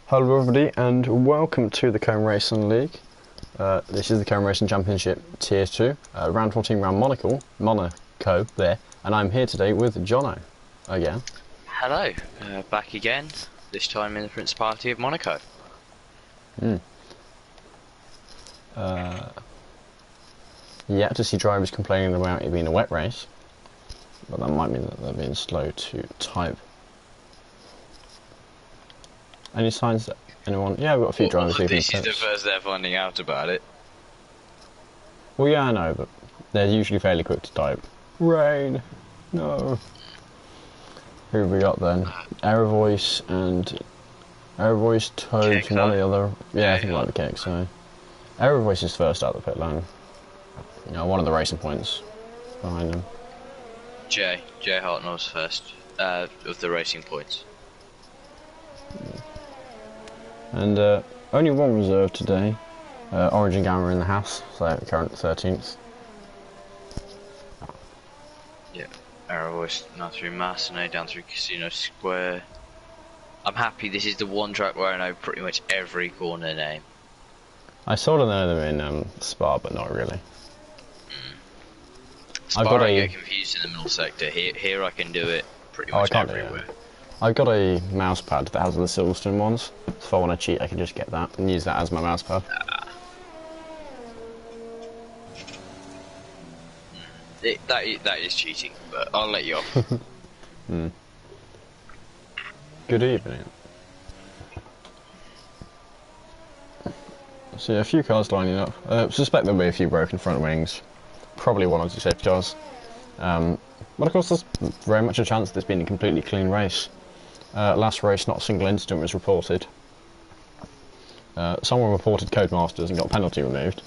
Hello everybody and welcome to the Cone Racing League. This is the Cone Racing Championship Tier 2, Round 14 Round Monaco there, and I'm here today with Jono again. Hello, back again, this time in the Principality of Monaco. Yet to see drivers complaining about it being a wet race, but that might mean that they're being slow to type. Any signs that anyone... Yeah, we've got a few drivers leaving This is the first they're finding out about it. Well, yeah, I know, but they're usually fairly quick to type. Rain! No! Who have we got then? Aerovoice and... Aerovoice, Toad, and one of the other... Yeah, I think like the cake, so... Aerovoice is first out of the pit lane. You know, one of the racing points behind them. Jay Hartnell's first of the racing points. And only one reserve today. Origin Gamma in the house, so current 13th. Yeah, Aerovoice now through Massenet, down through Casino Square. I'm happy this is the one track where I know pretty much every corner name. I sort of know them in Spa, but not really. Spa I get confused in the middle sector. Here I can do it pretty much everywhere. I've got a mouse pad that has the Silverstone ones, so if I want to cheat I can just get that and use that as my mouse pad. That is cheating, but I'll let you off. Good evening. So yeah, a few cars lining up. Suspect there'll be a few broken front wings. Probably one or two safety cars. But of course there's very much a chance that it's been a completely clean race. Last race, not a single incident was reported. Someone reported Codemasters and got a penalty removed,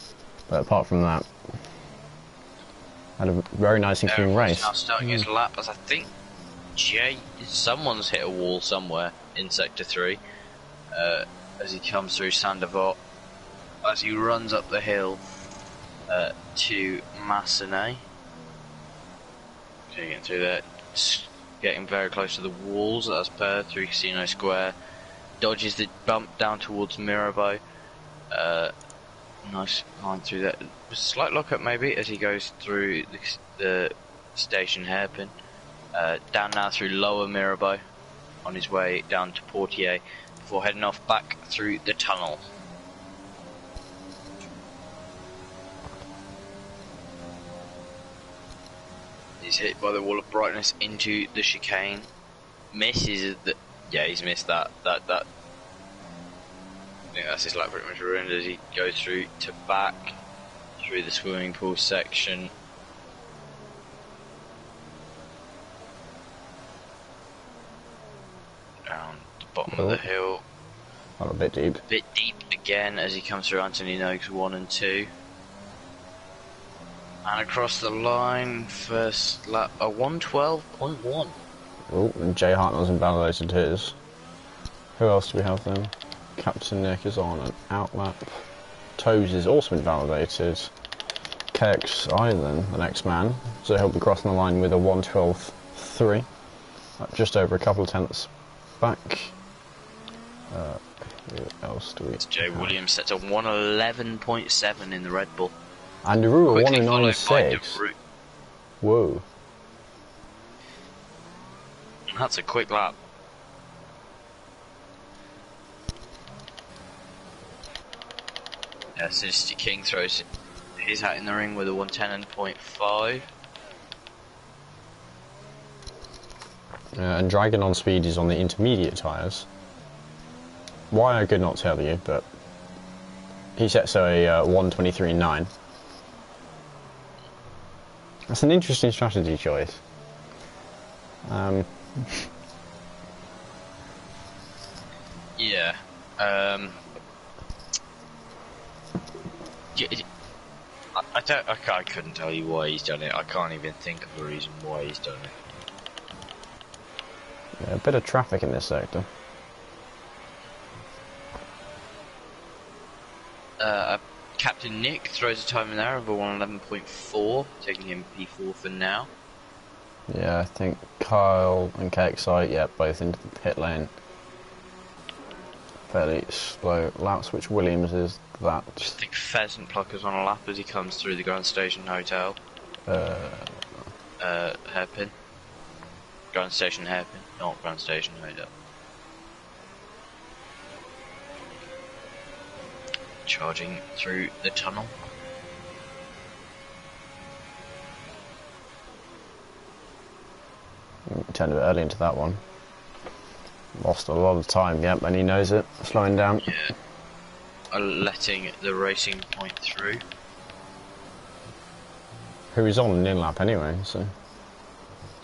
but apart from that, had a very nice and clean race. Now starting his lap, as I think someone's hit a wall somewhere in Sector 3, as he comes through Sandevot, as he runs up the hill to Massenet. Getting through there. Getting very close to the walls as per through Casino Square, dodges the bump down towards Mirabeau. Nice line through that. A slight lockup maybe as he goes through the station hairpin. Down now through Lower Mirabeau on his way down to Portier before heading off back through the tunnel. He's hit by the wall of brightness into the chicane. Misses the... Yeah, he's missed that. I think that's his lap pretty much ruined as he goes through to back through the swimming pool section. Down the bottom of the hill. Oh, a bit deep. A bit deep again as he comes through Anthony Noakes 1 and 2. And across the line, first lap, a 1:12.1. Oh, and Jay Hartnell's invalidated his. Who else do we have then? Captain Nick is on an outlap. Toes is also invalidated. KXI then, the next man. So he'll be crossing the line with a 1:12.3. Just over a couple of tenths back. Who else do we have? Jay Williams sets a 1:11.7 in the Red Bull. And Naru a 1:09.6. Whoa. That's a quick lap. Yeah, Sinister King throws his hat in the ring with a 1:10.5. And Dragon on speed is on the intermediate tyres. Why I could not tell you, but he sets a 1:23.9. That's an interesting strategy choice. Yeah. I couldn't tell you why he's done it. I can't even think of a reason why he's done it. Yeah, a bit of traffic in this sector. Captain Nick throws a time in there of a 1:11.4, taking him P4 for now. Yeah, I think Kyle and KXI, yeah, both into the pit lane. fairly slow laps, which Williams is that. I think Pheasant Plucker's on a lap as he comes through the Grand Station Hotel. Hairpin. Grand Station Hairpin, not Grand Station Hotel. Charging through the tunnel. Turned a bit early into that one. Lost a lot of time, yep, and he knows it. Slowing down. Yeah. Letting the Racing Point through. Who is on an in-lap anyway, so... Of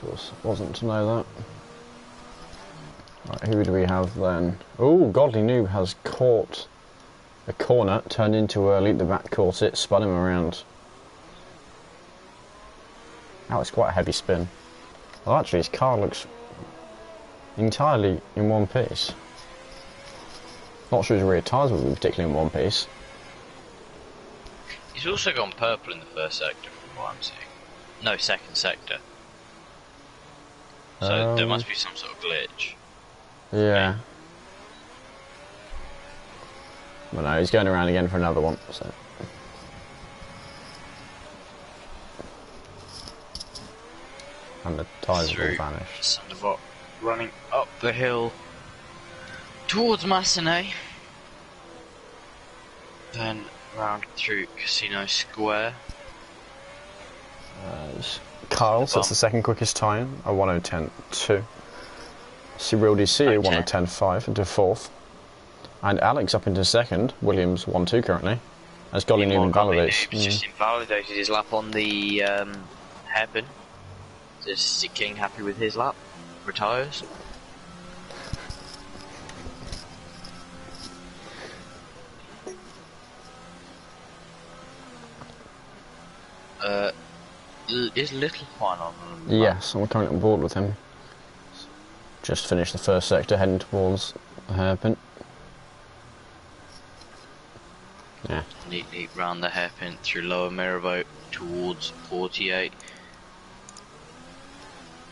course, wasn't to know that. Right, who do we have then? Oh, Godly Noob has caught a corner, turned in too early, the back caught it, spun him around. That was quite a heavy spin. Well, actually, his car looks entirely in one piece. Not sure his rear tyres will be particularly in one piece. He's also gone purple in the first sector, from what I'm seeing. No, second sector. So there must be some sort of glitch. Yeah. Well, no, he's going around again for another one, so... And the tyres will vanish. Sandoval running up the hill towards Massenet. Then round through Casino Square. Kyle sets the second quickest time, a 1:10.2. Cyril DC, a 1:10.5 into fourth. And Alex up into second, Williams 1-2 currently. As Golly Noob invalidates. He's just invalidated his lap on the hairpin. Is King happy with his lap? Retires. Is Little Juan on? Yes, I'm currently on board with him. Just finished the first sector, heading towards the hairpin. Yeah. Neatly round the hairpin through Lower Mirrorboat towards 48.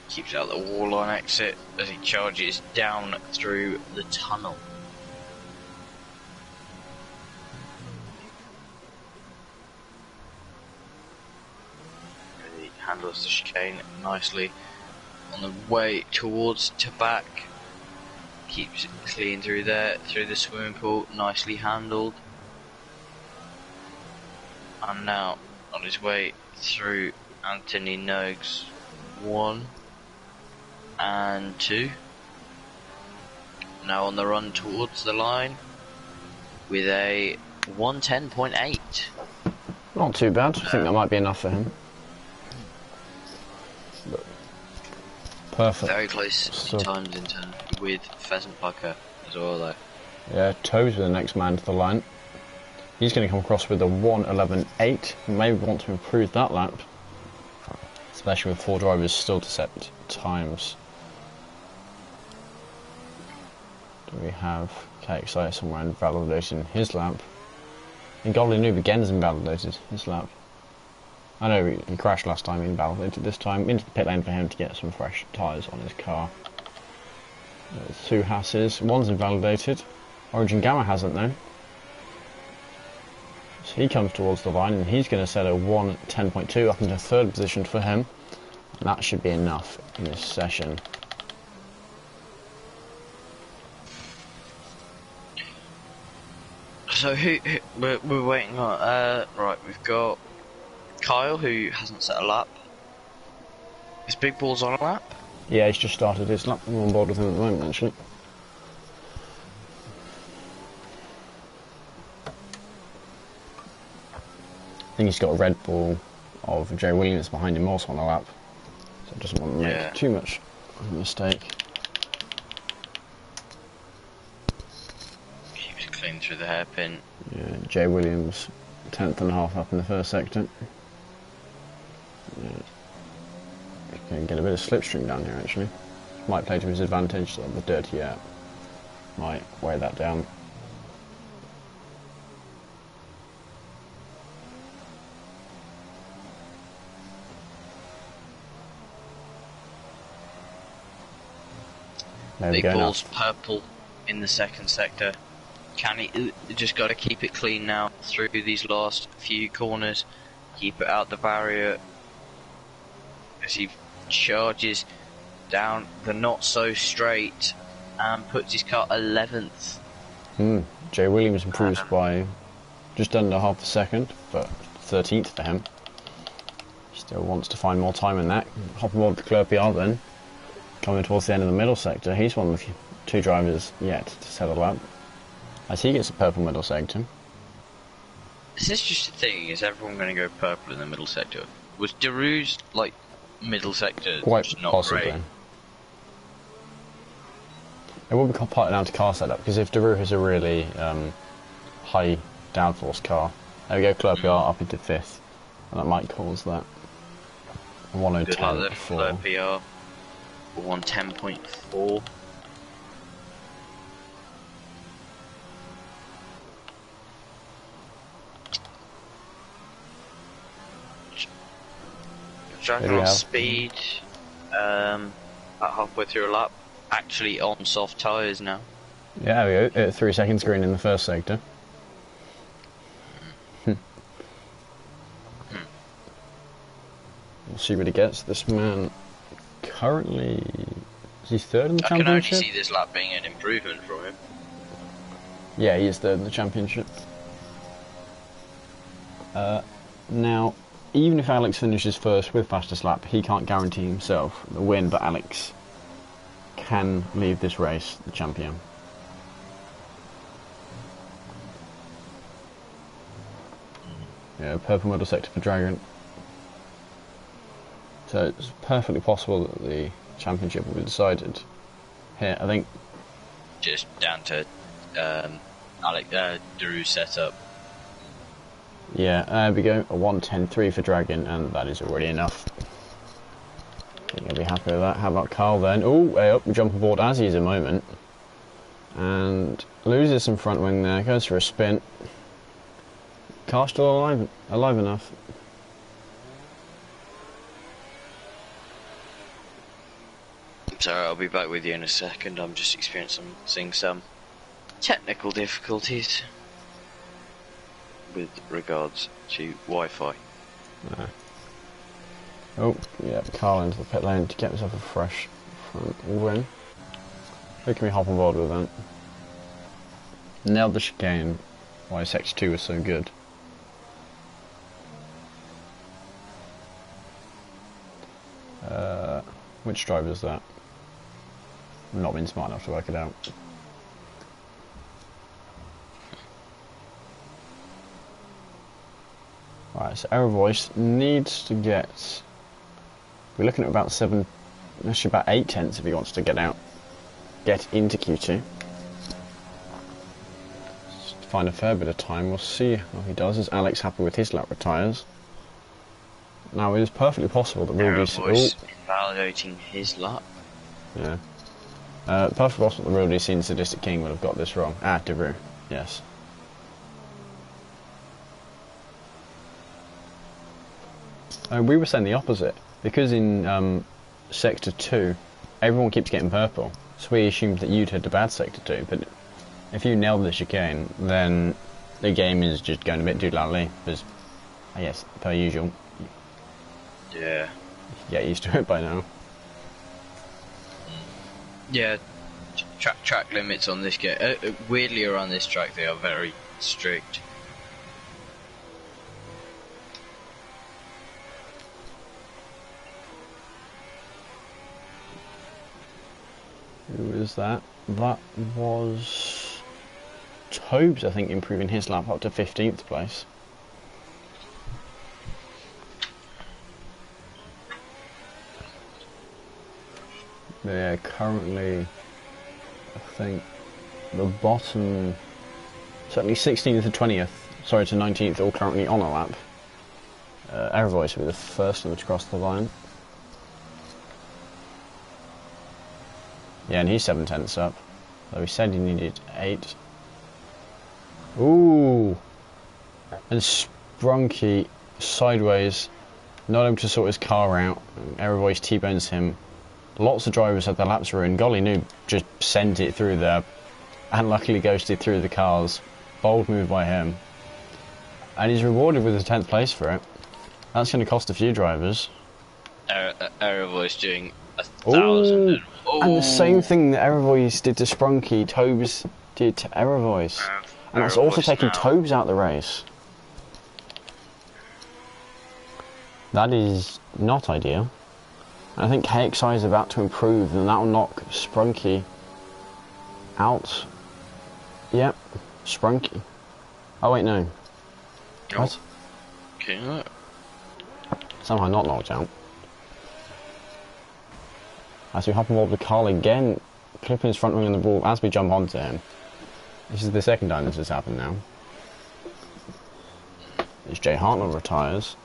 Keeps out the wall line exit as he charges down through the tunnel. He handles the chicane nicely on the way towards Tabac. Keeps it clean through there, through the swimming pool, nicely handled. And now on his way through Anthony Noakes 1 and 2. Now on the run towards the line with a 1:10.8. Not too bad. I think that might be enough for him. But perfect. Very close in times in turn with Pheasant Plucker as well though. Yeah, Toes with the next man to the line. He's going to come across with a 1:11.8. Maybe want to improve that lap. Especially with 4 drivers still to set times. Do we have KXI somewhere invalidating his lap? And Godly Noob again has invalidated his lap. I know he crashed last time, he invalidated this time. Into the pit lane for him to get some fresh tyres on his car. There's 2 Hasses, one's invalidated. Origin Gamma hasn't though. So he comes towards the line and he's going to set a 1:10.2 up into 3rd position for him. And that should be enough in this session. So we're waiting on, right, we've got Kyle who hasn't set a lap. Is Big Balls on a lap? Yeah, he's just started his lap. I'm on board with him at the moment actually. I think he's got a Red Bull of Joe Williams behind him also on a lap. So doesn't want to make too much of a mistake. Keeps it clean through the hairpin. Yeah, Jay Williams, 10th and a half up in the first sector. Yeah. Can get a bit of slipstream down here actually. Might play to his advantage, so the dirty air might weigh that down. Big Balls purple in the second sector. Can he just got to keep it clean now through these last few corners, keep it out the barrier as he charges down the not so straight and puts his car 11th. Jay Williams improves by just under half a second, but 13th for him. Still wants to find more time in that. Hop aboard the Clerpiard then, coming towards the end of the middle sector. He's one of the two drivers yet to settle up, as he gets a purple middle sector. Is this just a thing? Is everyone going to go purple in the middle sector? Was Daru's, like, middle sector Quite just not possibly. great? It will be partly down to car setup, because if Daru has a really high downforce car, there we go, Clerpiard up into 5th, and that might cause that. 1010.4. Good luck there for Clerpiard. 110.4. Driving on speed, about halfway through a lap, actually on soft tyres now. Yeah, there we go, 3 seconds green in the first sector. We'll see what he gets. This man currently, is he 3rd in the championship? I can only see this lap being an improvement from him. Yeah, he is 3rd in the championship. Now, even if Alex finishes first with fastest lap, he can't guarantee himself the win, but Alex can leave this race the champion. Yeah, purple middle sector for Dragon. So it's perfectly possible that the championship will be decided here. I think just down to Daru's setup. Yeah, there we go, a 110.3 for Dragon, and that is already enough. I think I'll be happy with that. How about Carl then? Oh, way up, we jump aboard as he is a moment. And loses some front wing there, goes for a spin. Car still alive enough. Sorry, I'll be back with you in a second. I'm just experiencing some technical difficulties with regards to Wi-Fi. Oh, yeah, Carl into the pit lane to get himself a fresh front wing. Who can we hop on board with that? Nailed the chicane. Why Sector 2 was so good. Which driver is that? I've not been smart enough to work it out. Right, so Error Voice needs to get... We're looking at about 7, actually about 8 tenths if he wants to get into Q2. Just find a fair bit of time, we'll see how he does. Is Alex happy with his lap retires? Now it is perfectly possible that Error Voice invalidating his lap. Yeah. Perfectly possible that Real DC and Sadistic King would have got this wrong. Ah, Deru, yes. We were saying the opposite, because in Sector 2 everyone keeps getting purple, so we assumed that you'd had a bad Sector 2, but if you nailed the chicane then the game is just going a bit doodlally, because I guess per usual. Yeah. You get used to it by now. Yeah, track limits on this game, weirdly around this track they are very strict. Who is that? That was Tobes, I think, improving his lap up to 15th place. They're currently, I think, the bottom, certainly 16th to 20th, sorry, to 19th, all currently on a lap. Error Voice will be the first of them to cross the line. Yeah, and he's 7 tenths up. Though he said he needed 8. Ooh! And Sprunky sideways, not able to sort his car out. Error Voice T-bones him. Lots of drivers had their laps ruined. Golly Noob just sent it through there. and luckily ghosted through the cars. Bold move by him. And he's rewarded with a 10th place for it. That's going to cost a few drivers. Aerovoice doing 1,000. And the same thing that Aerovoice did to Sprunky, Tobes did to Aerovoice. And that's also taking Tobes out the race. That is not ideal. And I think KXI is about to improve, and that will knock Sprunky out. Yep, Sprunky. Oh wait, no. What? Okay. Somehow not knocked out. As we hop on board with Carl again, clipping his front wing on the ball as we jump onto him. This is the second time this has happened now. As Jay Hartnell retires.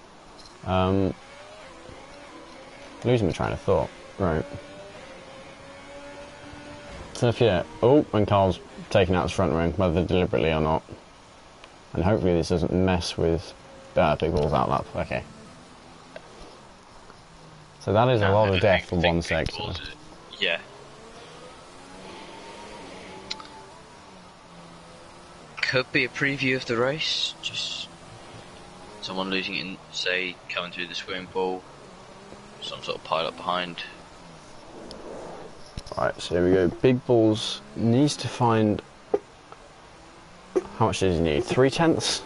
Losing my train of thought. Right. So if when Carl's taking out his front wing, whether deliberately or not. And hopefully this doesn't mess with Big Ball's outlap. Okay. So that is a lot of death for one sector. Yeah. Could be a preview of the race. Just someone losing it, say, coming through the swimming pool. Some sort of pilot behind. Right, so here we go. Big Balls needs to find... How much does he need? 3/10?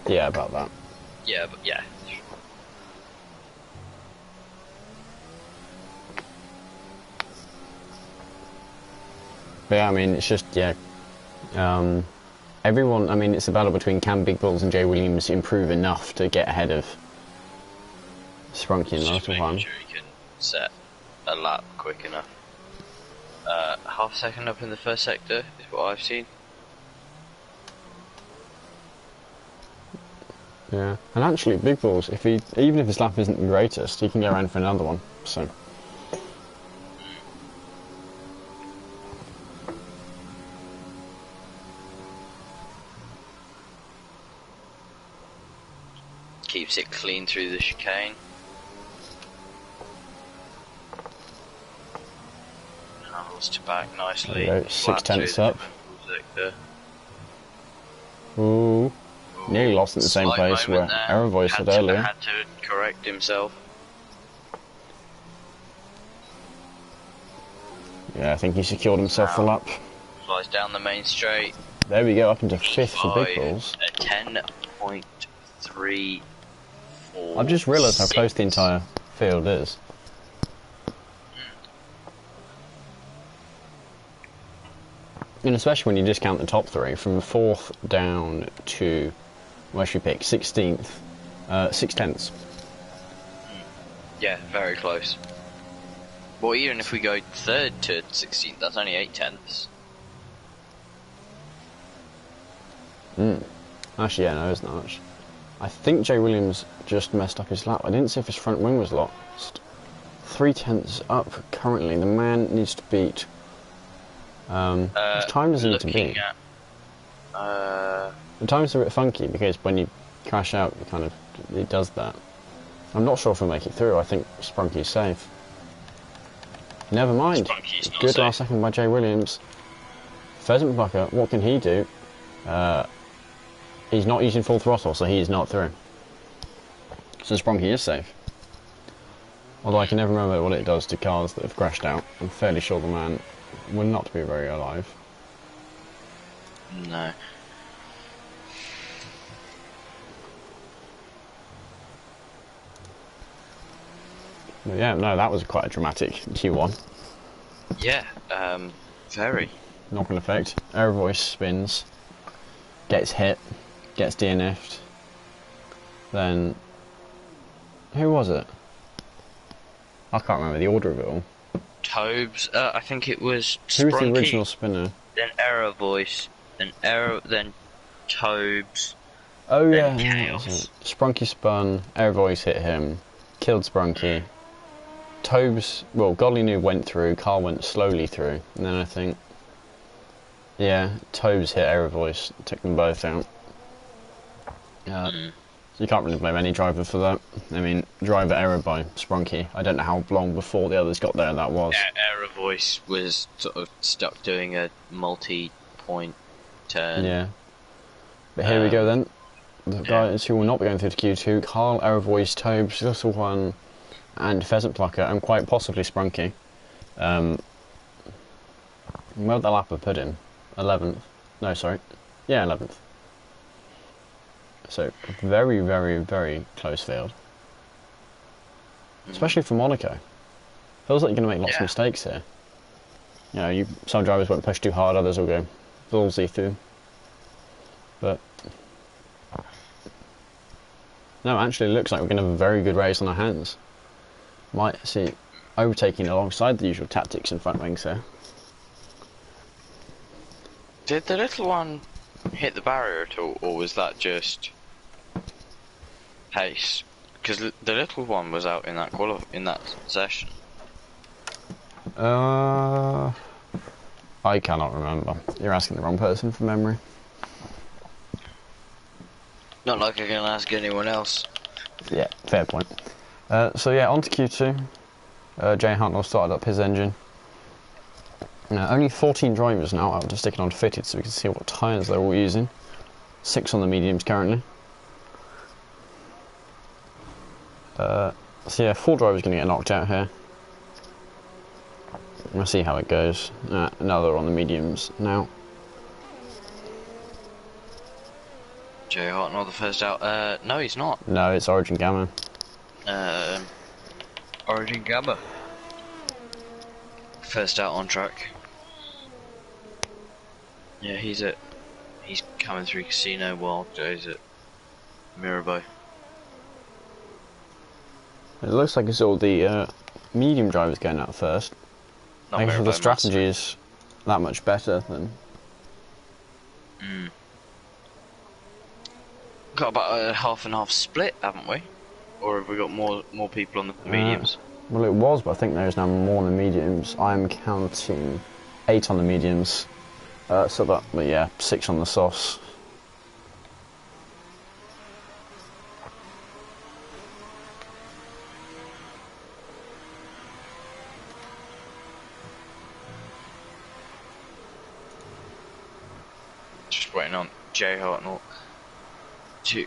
Yeah, about that. Yeah, but yeah. But yeah, I mean, it's just, yeah. Everyone, I mean, it's a battle between can Big Balls and Jay Williams improve enough to get ahead of Sprunky in the last one. Sure he can set a lap quick enough. Half a second up in the first sector is what I've seen. Yeah, and actually, Big Balls, even if his lap isn't the greatest, he can go around for another one. So. Keeps it clean through the chicane. Handles to back nicely. There we go, 6/10 up. Sector. Ooh. Nearly lost at the same place where Aerovoice had earlier. Had to correct himself. Yeah, I think he secured himself a lap. Flies down the main straight. There we go, up into 5th for Big Balls. A 10.34. I've just realised how close the entire field is. And especially when you discount the top three, from 4th down to, where should we pick, 16th, 6/10. Yeah, very close. Well, even if we go 3rd to 16th, that's only 8/10. Actually, yeah, no, it's not much. I think Jay Williams just messed up his lap. I didn't see if his front wing was lost. 3/10 up currently. The man needs to beat... what time does he need to beat? The time's a bit funky because when you crash out, it does that. I'm not sure if we'll make it through. I think Sprunky's safe. Never mind. Good last second by Jay Williams. Pheasant Bucker, what can he do? He's not using full throttle, so he is not through. So Sprunky is safe. Although I can never remember what it does to cars that have crashed out. I'm fairly sure the man will not be very alive. No. But yeah, no, that was quite a dramatic Q1. Yeah, very. Knock-on effect. Aerovoice spins, gets hit, gets DNF'd. Then, who was it? I can't remember the order of it all. Tobes, I think it was Who was the Sprunky, original spinner? then Aerovoice, then Tobes. Oh yeah, then yeah, that was it. Sprunky spun, Aerovoice hit him, killed Sprunky. Tobes, well, Godly Noob went through, Carl went slowly through, and then I think, yeah, Tobes hit Aerovoice, took them both out. You can't really blame any driver for that. I mean, driver error by Sprunky. I don't know how long before the others got there that was. Error voice was sort of stuck doing a multi-point turn. Yeah. But here we go then. The guys who will not be going through to Q2, Carl, Error Voice, Tobes, Russell One, and Pheasant Plucker, and quite possibly Sprunky. Where'd the lapper put him? 11th. No, sorry. Yeah, 11th. So, very, very, very close field. Especially for Monaco. Feels like you're going to make lots of mistakes here. You know, some drivers won't push too hard, others will go ballsy through. But... no, actually it looks like we're going to have a very good race on our hands. Might see overtaking alongside the usual tactics in front wings here. Did the little one hit the barrier at all, or was that just pace? Because the little one was out in that session. I cannot remember. You're asking the wrong person from memory. Not like I can ask anyone else. Yeah, fair point. So yeah, on to Q2. Jay Huntnell started up his engine. Only 14 drivers now out to sticking on fitted, so we can see what tyres they're all using. 6 on the mediums currently. So yeah, 4 drivers going to get knocked out here. We'll see how it goes. Another on the mediums now. Jay Hartnell the first out. No, he's not. No, it's Origin Gamma. Origin Gamma. First out on track. Yeah, he's coming through Casino while Jay's at Mirabeau. It looks like it's all the medium drivers going out first. I guess the strategy is that much better than... Got about a half and half split, haven't we? Or have we got more people on the mediums? Well, it was, but I think there's now more on the mediums. I'm counting 8 on the mediums. But yeah, 6 on the softs. Just waiting on Jay Hartnell to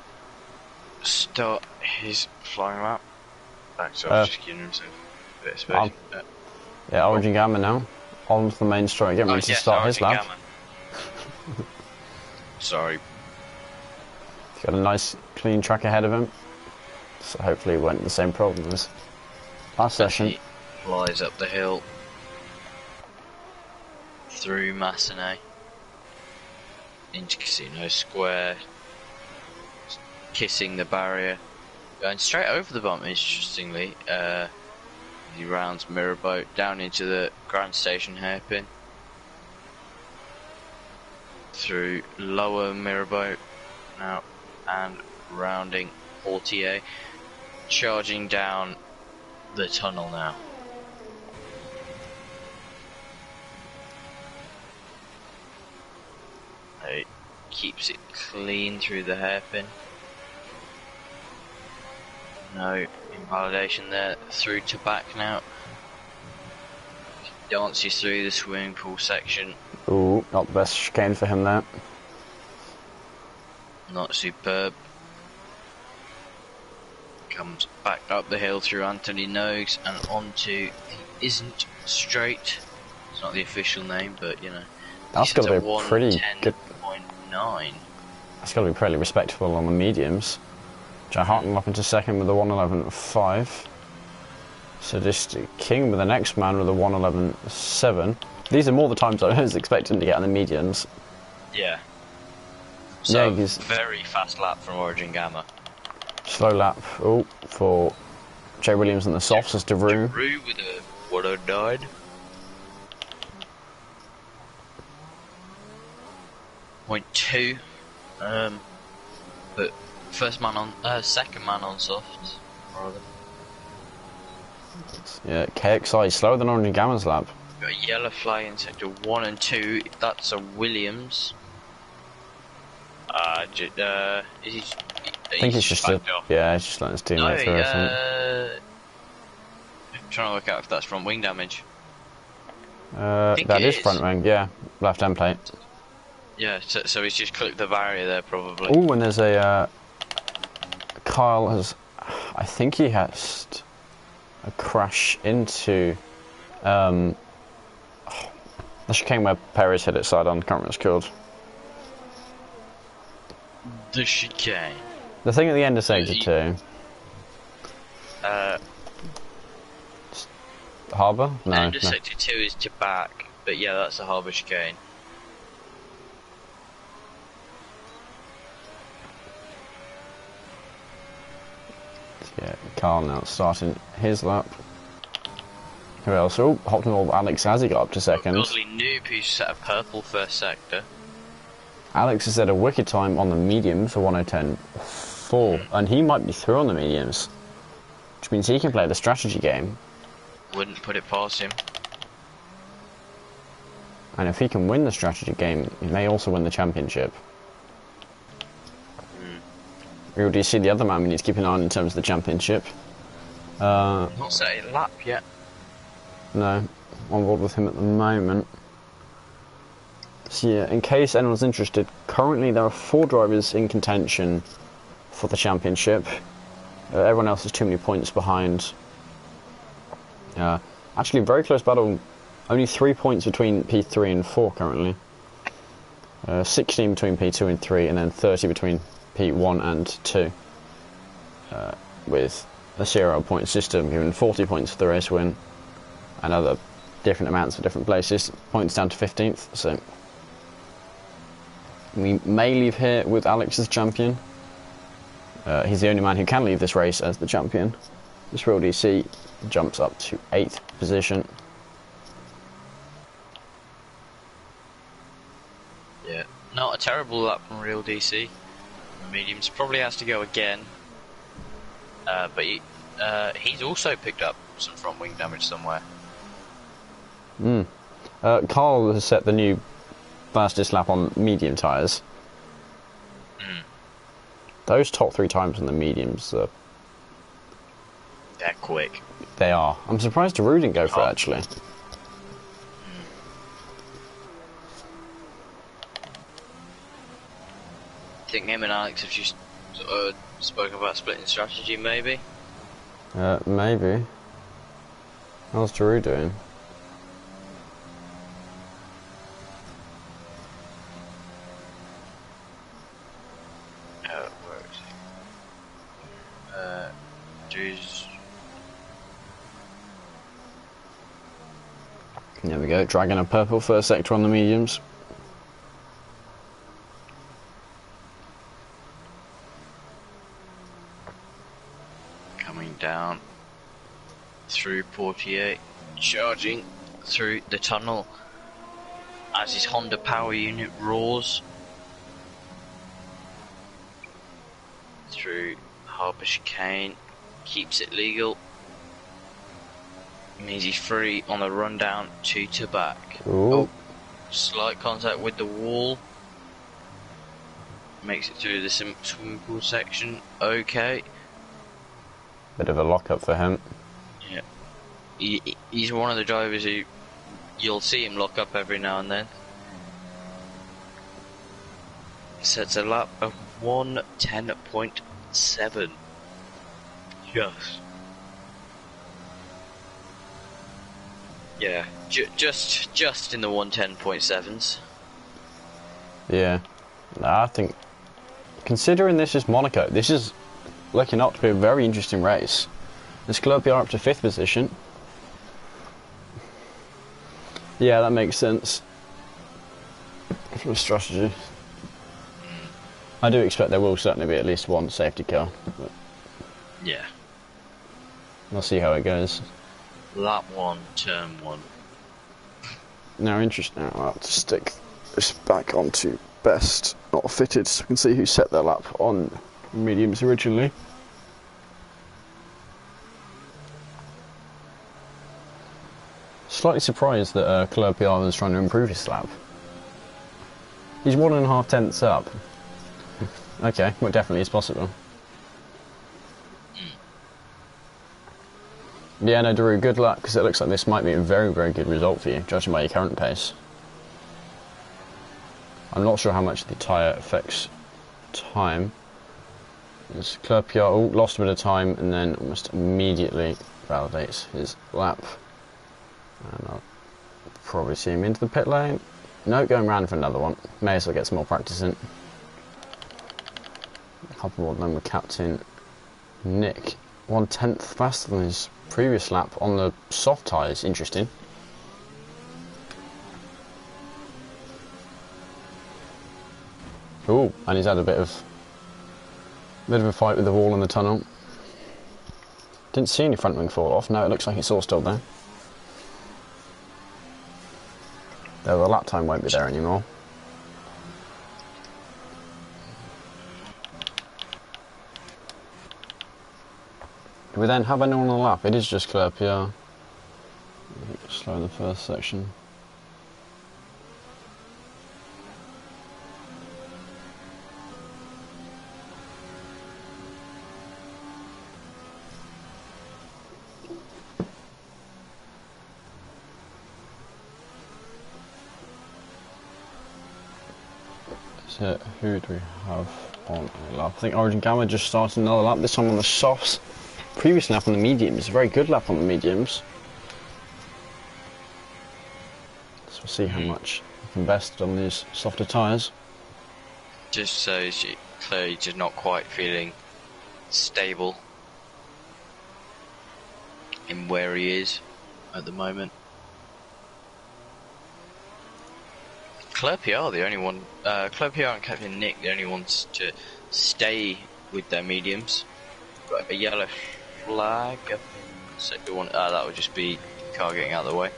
start his flying lap. So just giving himself a bit of space. Yeah, Origin Gamma now. On to the main straight, getting ready to start his lap. Sorry. He's got a nice clean track ahead of him. So hopefully it won't the same problem as last session. He flies up the hill. Through Massenet. Into Casino Square. Kissing the barrier. Going straight over the bump, interestingly. He rounds Mirabeau down into the Grand Station hairpin. Through lower Mirabeau now and rounding Portier. Charging down the tunnel now. He keeps it clean through the hairpin. No invalidation there. Through to back now. Dances through the swimming pool section. Ooh, not the best chicane for him there. Not superb. Comes back up the hill through Anthony Noakes and onto the Isn't Straight. It's not the official name, but you know. That's got to be pretty good. 110.9. That's got to be pretty respectable on the mediums. Jay Hartnell up into second with a 111.5. Sadistic King with the next man with a 111.7. These are more the times I was expecting to get on the mediums. Yeah. So, yeah, very fast lap from Origin Gamma. Slow lap, for Jay Williams and the softs as DeRue. DeRue with a 109. .2. But second man on softs, rather. Yeah, KXI slower than Origin Gamma's lap. Got a yellow flag in sector 1 and 2. That's a Williams. I think it's just yeah, it's just letting his teammate through. Trying to work out if that's front wing damage. That is front wing, yeah, left end plate. Yeah, so he's just clipped the barrier there probably. Oh, and there's a Kyle has, I think he has a crash into the chicane where Perez hit it side on. Can't remember what it's called. The chicane. The thing at the end of sector 2. Harbour? No. End of sector 2 is to back, but yeah, that's the harbour chicane. Yeah, Carl now starting his lap. Who else? Oh, Optimal Alex has he got up to second. Godly Noob who set a purple first sector. Alex has set a wicked time on the mediums for 1:10.4, and he might be through on the mediums, which means he can play the strategy game. Wouldn't put it past him. And if he can win the strategy game, he may also win the championship. Or do you see the other man we need to keep an eye on in terms of the championship? Not set a lap yet. No, on board with him at the moment. So yeah, in case anyone's interested, currently there are 4 drivers in contention for the championship. Everyone else is too many points behind. Actually, very close battle. Only 3 points between P3 and 4 currently. 16 between P2 and 3, and then 30 between P1 and 2. With a 0-point system, giving 40 points for the race win, and other different amounts for different places. Points down to 15th, so we may leave here with Alex as champion. He's the only man who can leave this race as the champion. This Real DC jumps up to 8th position. Yeah, not a terrible lap from Real DC. The mediums probably has to go again. But he's also picked up some front wing damage somewhere. Carl has set the new fastest lap on medium tyres. Those top 3 times on the mediums, they're quick. They are. I'm surprised Daru didn't go for it, actually. I think him and Alex have just spoken about splitting strategy, maybe? Maybe. How's Daru doing? Where is he? Daru's... There we go, dragging a purple first sector on the mediums. Coming down through 48, charging through the tunnel as his Honda power unit roars through Harbour Chicane, keeps it legal. Means he's free on the run down to back. Oh, slight contact with the wall. Makes it through the swimming pool section. Okay. bit of a lock-up for him. Yeah. He's one of the drivers who you'll see him lock up every now and then. Sets a lap of 1:10.7. Yeah, just in the 1:10.7s. Yeah, I think, considering this is Monaco, this is looking up to be a very interesting race. This Club PR up to 5th position. Yeah, that makes sense for strategy. I do expect there will certainly be at least one safety car, but yeah, we'll see how it goes. Lap 1, turn 1. Now, interesting. I'll have to stick this back onto best, not fitted, so we can see who set their lap on mediums originally. Slightly surprised that Claire PR was trying to improve his lap. He's 1.5 tenths up. Okay, well, definitely is possible. Yeah, no, Drew, good luck, because it looks like this might be a very, very good result for you, judging by your current pace. I'm not sure how much the tyre affects time. It's Clerpiot lost a bit of time and then almost immediately validates his lap. And I'll probably see him into the pit lane. No, going round for another one. May as well get some more practice in. A couple more than with Captain Nick. 1/10 faster than his previous lap on the soft tyres. Interesting. Ooh, and he's had a bit of a fight with the wall in the tunnel. Didn't see any front wing fall off. No, it looks like it's all still there. Though the lap time won't be there anymore. Do we then have anyone on the lap? It is just Clerpiot. Slow in the first section. So who do we have on the lap? I think Origin Gamma just started another lap, this time on the softs. Previous lap on the mediums, a very good lap on the mediums. So we'll see how much you've invested on these softer tyres. Just so clearly just not quite feeling stable in where he is at the moment. Clerpiot, the only one, Clerpiot and Captain Nick, the only ones to stay with their mediums. Got a yellow flag up in sector 1. That would just be the car getting out of the way.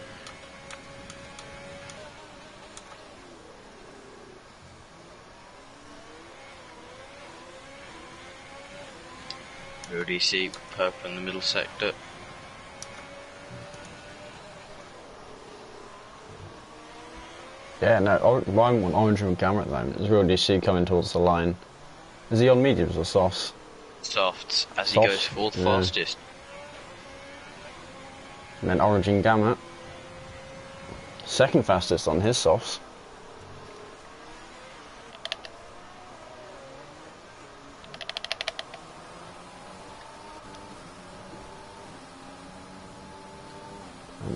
ODC, purple in the middle sector. Yeah, no, I'm on orange and gamma at the moment. There's real DC coming towards the line. Is he on mediums or softs? Softs, as he goes fourth fastest. And then orange and gamma. Second fastest on his softs.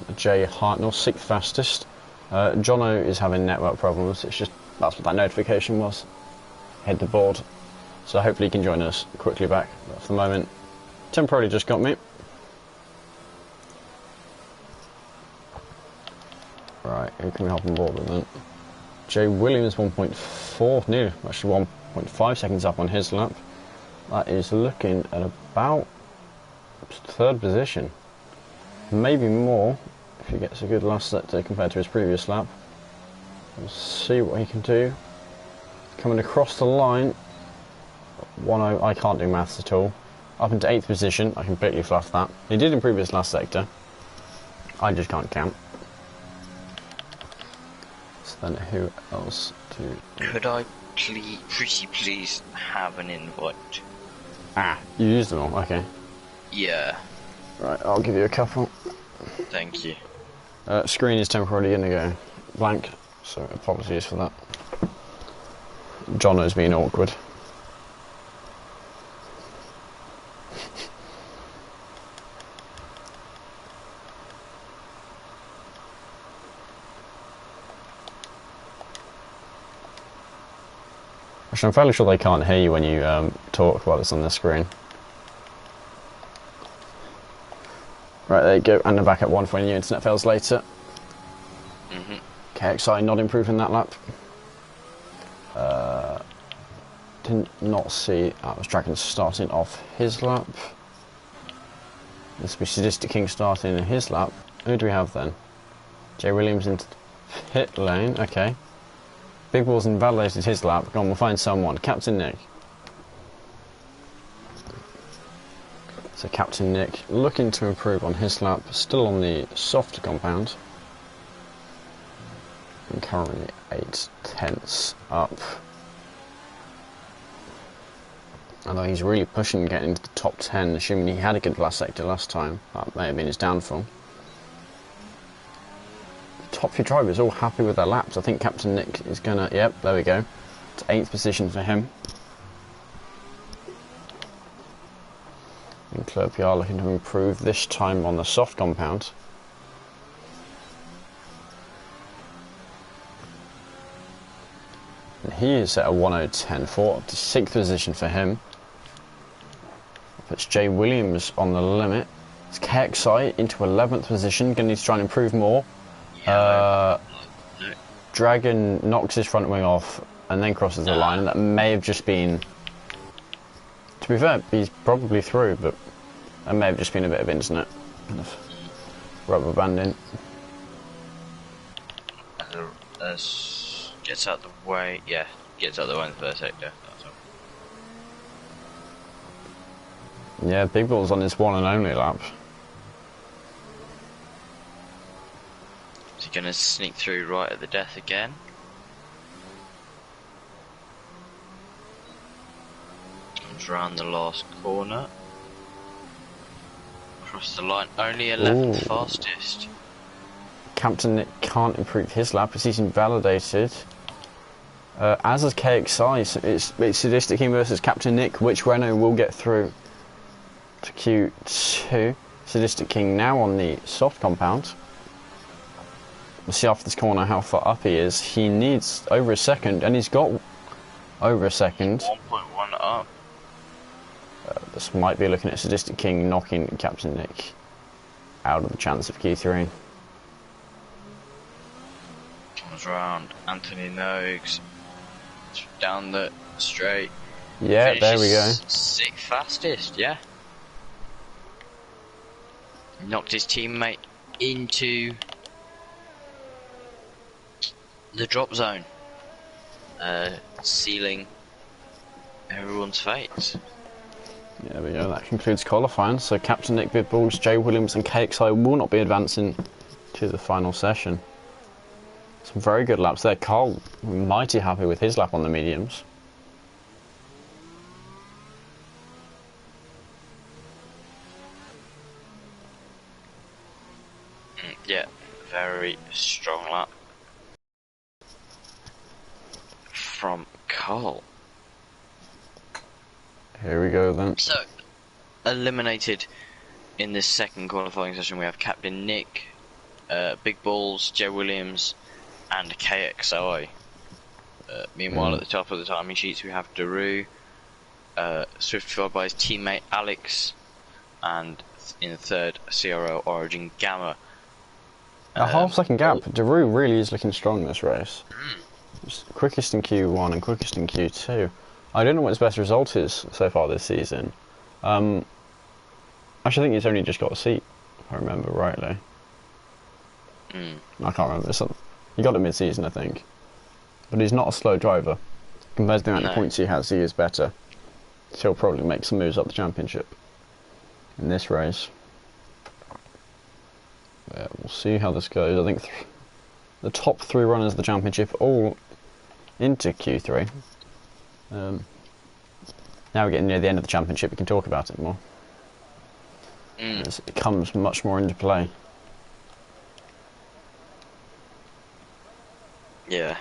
And Jay Hartnell, sixth fastest. Jono is having network problems. It's just, that's what that notification was. Head the board. So hopefully he can join us quickly back. But for the moment, temporarily just got me. Right, who can we hop on board with then? Jay Williams 1.4, nearly, actually 1.5 seconds up on his lap. That is looking at about third position. Maybe more. If he gets a good last sector compared to his previous lap. We'll see what he can do. Coming across the line. 1-0, I can't do maths at all. Up into 8th position, I completely fluffed that. He did improve his last sector. I just can't count. So then who else to do? Could I please have an invite? Ah, you used them all, okay. Yeah. Right, I'll give you a couple. Thank you. Screen is temporarily going to go blank, so apologies for that. Jono's being awkward. Actually, I'm fairly sure they can't hear you when you talk while it's on the screen. Right, there you go, and they're back at 1 for any internet fails later. KXI not improving that lap. Did not see, that was Dragon starting off his lap. This will be Sadistic King starting in his lap. Who do we have then? Jay Williams into the pit lane, okay. Big Balls invalidated his lap. Go on, we'll find someone. Captain Nick. So Captain Nick looking to improve on his lap, still on the softer compound. And currently 8/10 up. Although he's really pushing getting into the top 10, assuming he had a good last sector last time. That may have been his downfall. The top few drivers all happy with their laps. I think Captain Nick is gonna... Yep, there we go. It's 8th position for him. And Clerpiar looking to improve, this time on the soft compound. And he is at a 1:10.4, up to 6th position for him. Puts Jay Williams on the limit. It's KXI into 11th position, going to need to try and improve more. Dragon knocks his front wing off and then crosses the line, and that may have just been... To be fair, he's probably through, but that may have just been a bit of internet. Kind of rubber banding. Gets out the way, yeah, gets out the way in the first sector. Yeah, Big Ball's on his one and only lap. Is he going to sneak through right at the death again? Comes around the last corner. Across the line, only 11th fastest. Captain Nick can't improve his lap as he's invalidated. As is KXI, so it's Sadistic King versus Captain Nick. Which Renault will get through to Q2? Sadistic King now on the soft compound. We'll see after this corner how far up he is. He needs over a second, and he's got over a second. 1.1 up. This might be looking at Sadistic King knocking Captain Nick out of the chance of Q3. Comes around, Anthony Noakes down the straight. Yeah, there we go. 6th fastest, yeah. Knocked his teammate into the drop zone, sealing everyone's fate. There we go, that concludes qualifying. So Captain Nick, Big Balls, Jay Williams and KXI will not be advancing to the final session. Some very good laps there. Carl mighty happy with his lap on the mediums. Yeah, very strong lap from Carl. Here we go then. So, eliminated in this second qualifying session we have Captain Nick, Big Balls, Joe Williams and KXI. Meanwhile at the top of the timing sheets we have Daru, swift followed by his teammate Alex, and in third CRO Origin Gamma. A half-second gap. Daru really is looking strong this race. Quickest in Q1 and quickest in Q2. I don't know what his best result is so far this season. Actually, I think he's only just got a seat, if I remember rightly. I can't remember. He got it mid-season, I think. But he's not a slow driver. Compared to the amount of points he has, he is better. So he'll probably make some moves up the championship in this race. Yeah, we'll see how this goes. I think the top 3 runners of the championship all into Q3. Now we're getting near the end of the championship, we can talk about it more. As it comes much more into play. Yeah.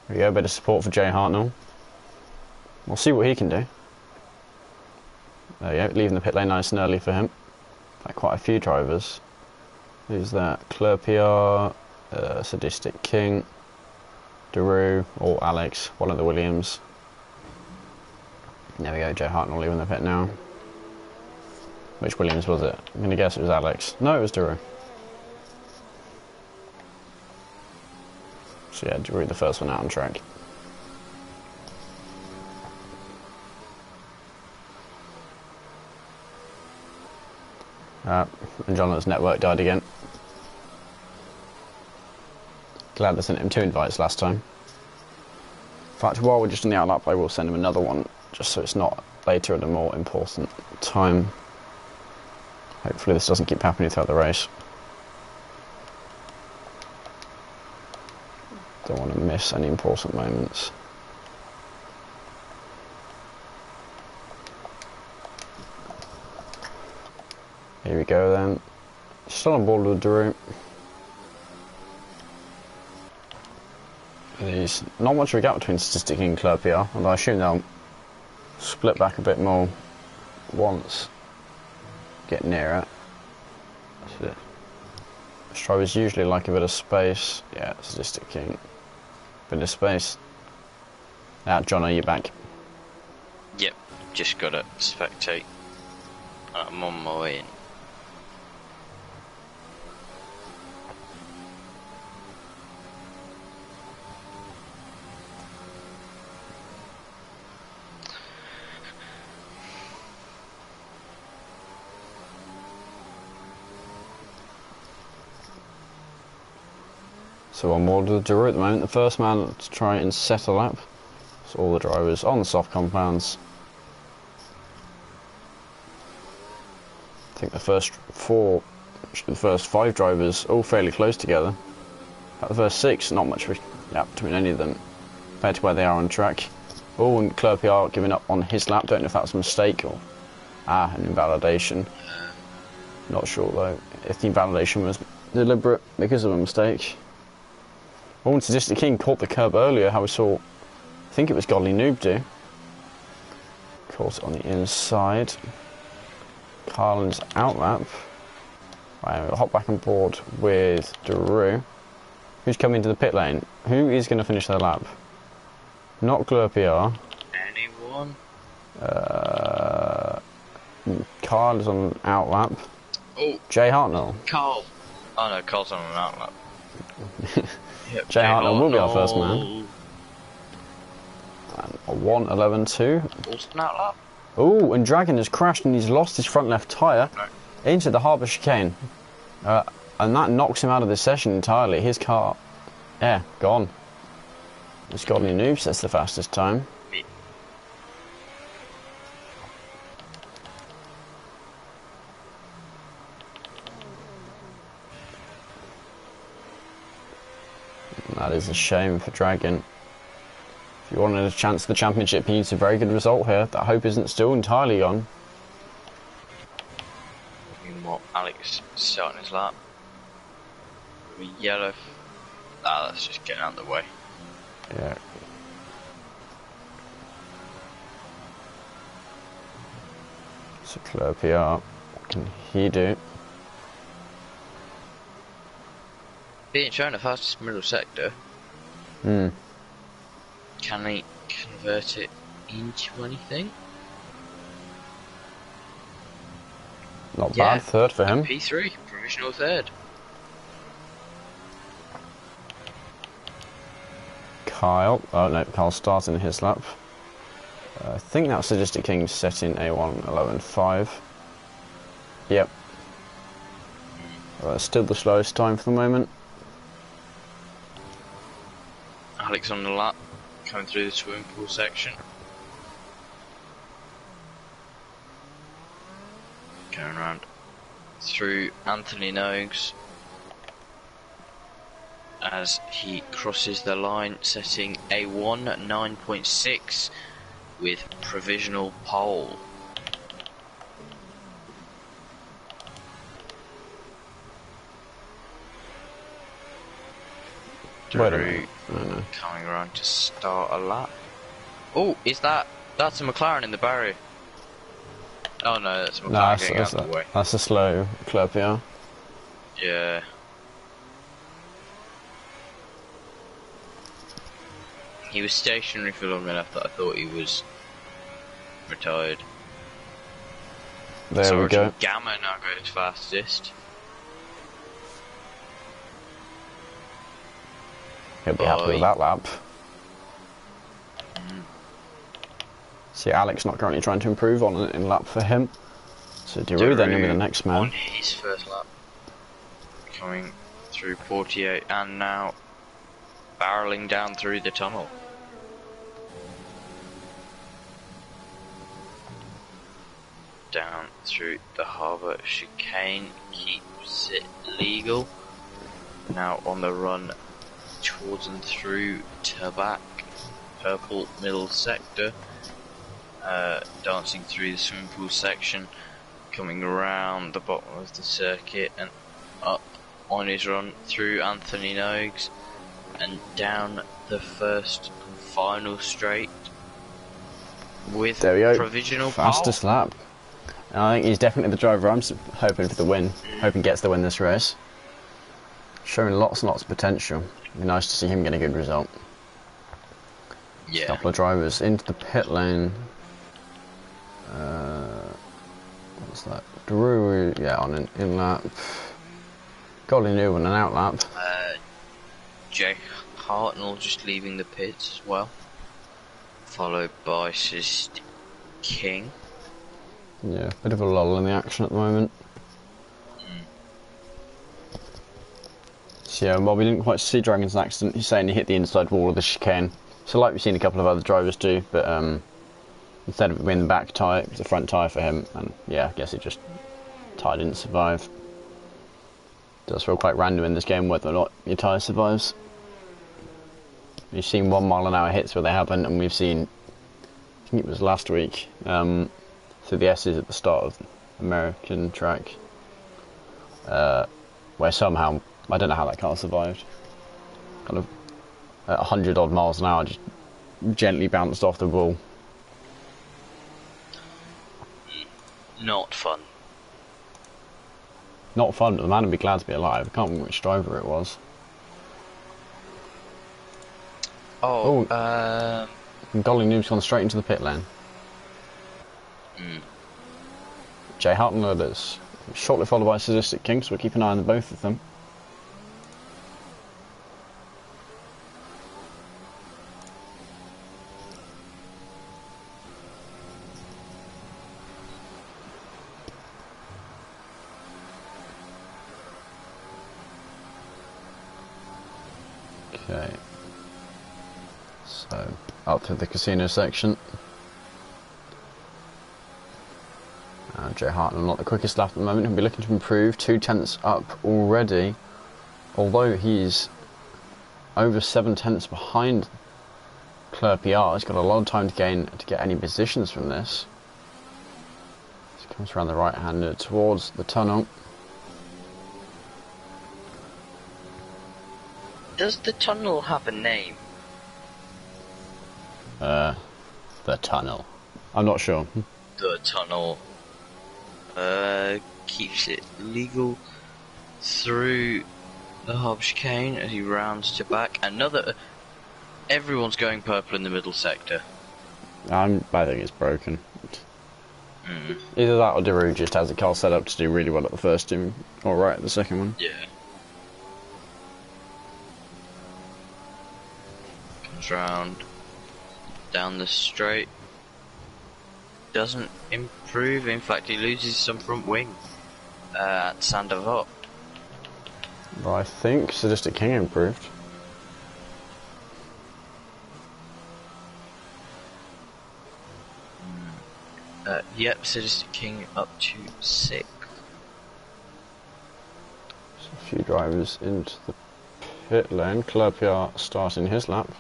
There we go, a bit of support for Jay Hartnell. We'll see what he can do. There we go, leaving the pit lane nice and early for him. Like quite a few drivers. Who's that? Clerpiar, Sadistic King, Daru, or Alex, one of the Williams. There we go, Jay Hartnell leaving the pit now. Which Williams was it? I'm going to guess it was Alex. No, it was Daru. So yeah, Daru the first one out on track. And Jonathan's network died again. Glad they sent him 2 invites last time. In fact, while we're just on the outlap, I will send him another one, just so it's not later at a more important time. Hopefully this doesn't keep happening throughout the race. Don't want to miss any important moments. Here we go then. Still on board with Drew. There's not much of a gap between Statistic and Club here, although I assume they'll split back a bit more once get near it. That's it. Drivers usually like a bit of space. Yeah, Statistic King. Bit of space. John, are you back? Yep, just gotta spectate. I'm on my way in. So on board with Drew at the moment, the first man to try and set a lap. So all the drivers on the soft compounds. I think the first five drivers all fairly close together. At the first six, not much of a gap between any of them compared to where they are on track. Oh, and Clerpiar giving up on his lap. Don't know if that's a mistake or an invalidation. Not sure though if the invalidation was deliberate because of a mistake. Oh, and Statistic King caught the curb earlier. How we saw, I think it was Godly Noob do. Caught it on the inside. Carlin's outlap. Right, we'll hop back on board with Drew. Who's coming into the pit lane? Who is going to finish their lap? Not Clerpiar. Anyone? Carl is on an outlap. Oh, Jay Hartnell. Carl. Oh no, Carl's on an outlap. Yep, Jay Hartnell will be our first man. And a 1:11.2. Also an outlap. Oh, and Dragon has crashed and he's lost his front left tyre into the harbour chicane. And that knocks him out of this session entirely. His car, yeah, gone. It's got any noobs, that's the fastest time. That is a shame for Dragon. If you wanted a chance at the championship, he needs a very good result here. That hope isn't still entirely gone. What, Alex starting his lap. Yellow. Ah, that's just getting out of the way. Yeah. So Clerpiar, what can he do? Being shown the fastest middle sector. Hmm. Can he convert it into anything? Not bad, third for him. P3, provisional third. Kyle, oh no, Kyle's starting his lap. I think that was Statistic King setting a 1:11.5. Yep. Still the slowest time for the moment. Alex on the lap, coming through the swimming pool section. Going around through Anthony Noakes as he crosses the line, setting a 1:9.6 with provisional pole. Wait a minute. No. Coming around to start a lap. Oh, that's a McLaren in the barrier. Oh no, that's a McLaren getting out of the way. That's a slow Clerpiar. Yeah. He was stationary for long enough that I thought he was retired. There we go. Gamma now goes fastest. He'll be happy with that lap. See, Alex not currently trying to improve on it in lap for him. So Deru then in with the next man. On his first lap. Coming through 48 and now barreling down through the tunnel. Down through the harbour chicane, keeps it legal. Now on the run towards and through Turbac, purple middle sector, dancing through the swimming pool section, coming around the bottom of the circuit and up on his run through Anthony Noakes and down the first and final straight with there we go. provisional Fastest pole. lap. And I think he's definitely the driver I'm hoping for the win. Hoping he gets the win this race. Showing lots and lots of potential. It'd be nice to see him get a good result. Yeah. A couple of drivers into the pit lane. What's that? Drew, yeah, on an in lap. Golly new on an out lap. Jay Hartnell just leaving the pits as well. Followed by Sist King. Yeah, bit of a lull in the action at the moment. So yeah, well, we didn't quite see Dragon's accident. He's saying he hit the inside wall of the chicane. So like we've seen a couple of other drivers do, but instead of it being the back tyre, it was the front tyre for him. And yeah, I guess he just tyre didn't survive. It does feel quite random in this game whether or not your tyre survives. We've seen 1 mile an hour hits where they haven't, and we've seen, I think it was last week, through the S's at the start of the American track, where somehow, I don't know how that car survived, kind of at 100 odd miles an hour just gently bounced off the wall. Not fun. Not fun, but the man would be glad to be alive. I can't remember which driver it was. Golly Noob's gone straight into the pit lane. Jay Hartnell is shortly followed by Sadistic King, so we'll keep an eye on both of them. Okay. So, up through the casino section. Jay Hartnell not the quickest lap at the moment. He'll be looking to improve. 2 tenths up already. Although he's over 7 tenths behind Claire PR. He's got a lot of time to gain to get any positions from this. He comes around the right-hander towards the tunnel. Does the tunnel have a name? The tunnel. I'm not sure. The tunnel keeps it legal through the hub chicane as he rounds to back. Everyone's going purple in the middle sector. I think it's broken. Either that or Daru just has a car set up to do really well at the first two, or right at the second one. Yeah. Comes round down the straight. Doesn't improve, in fact he loses some front wing at Sandavot. Well, I think Sadistic King improved. Yep, Sadistic King up to 6th. So a few drivers into the pit lane. Claire starting his lap.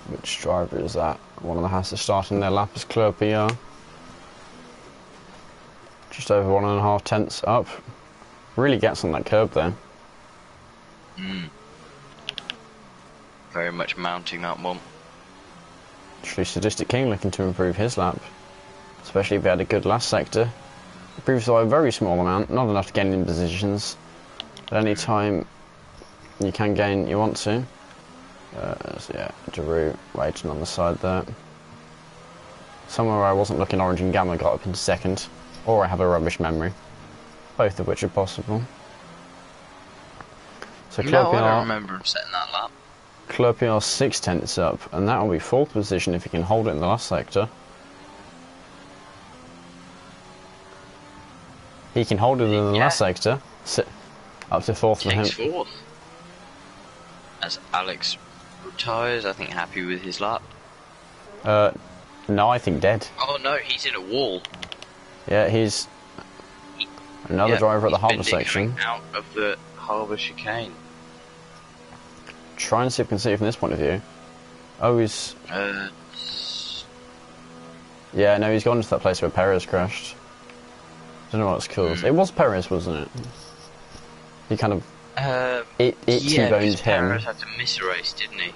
Which driver is that? One of them has to start in their lap as Claire PR. Just over 1.5 tenths up. Really gets on that curb there. Very much mounting that one. Actually, Sadistic King looking to improve his lap. Especially if he had a good last sector. Improves by a very small amount, not enough to gain in positions. At any time you can gain, you want to. So yeah, Daru waiting on the side there. Somewhere where I wasn't looking, Orange and Gamma got up into second. Or I have a rubbish memory. Both of which are possible. So I don't remember him setting that lap. Claire PR 6 tenths up, and that will be 4th position if he can hold it in the last sector. He can hold it in the last sector. Up to 4th for him. Takes 4th. as Alex retires, I think happy with his lap. No, I think dead. Oh no, he's in a wall. Yeah, he's another driver at the harbour section. Out of the harbour chicane. Try and see if we can see it from this point of view. Oh, he's... Yeah, no, he's gone to that place where Perez crashed. Don't know what it's called. It was Perez, wasn't it? He kind of... it T-boned him. Perez had to miss a race, didn't he?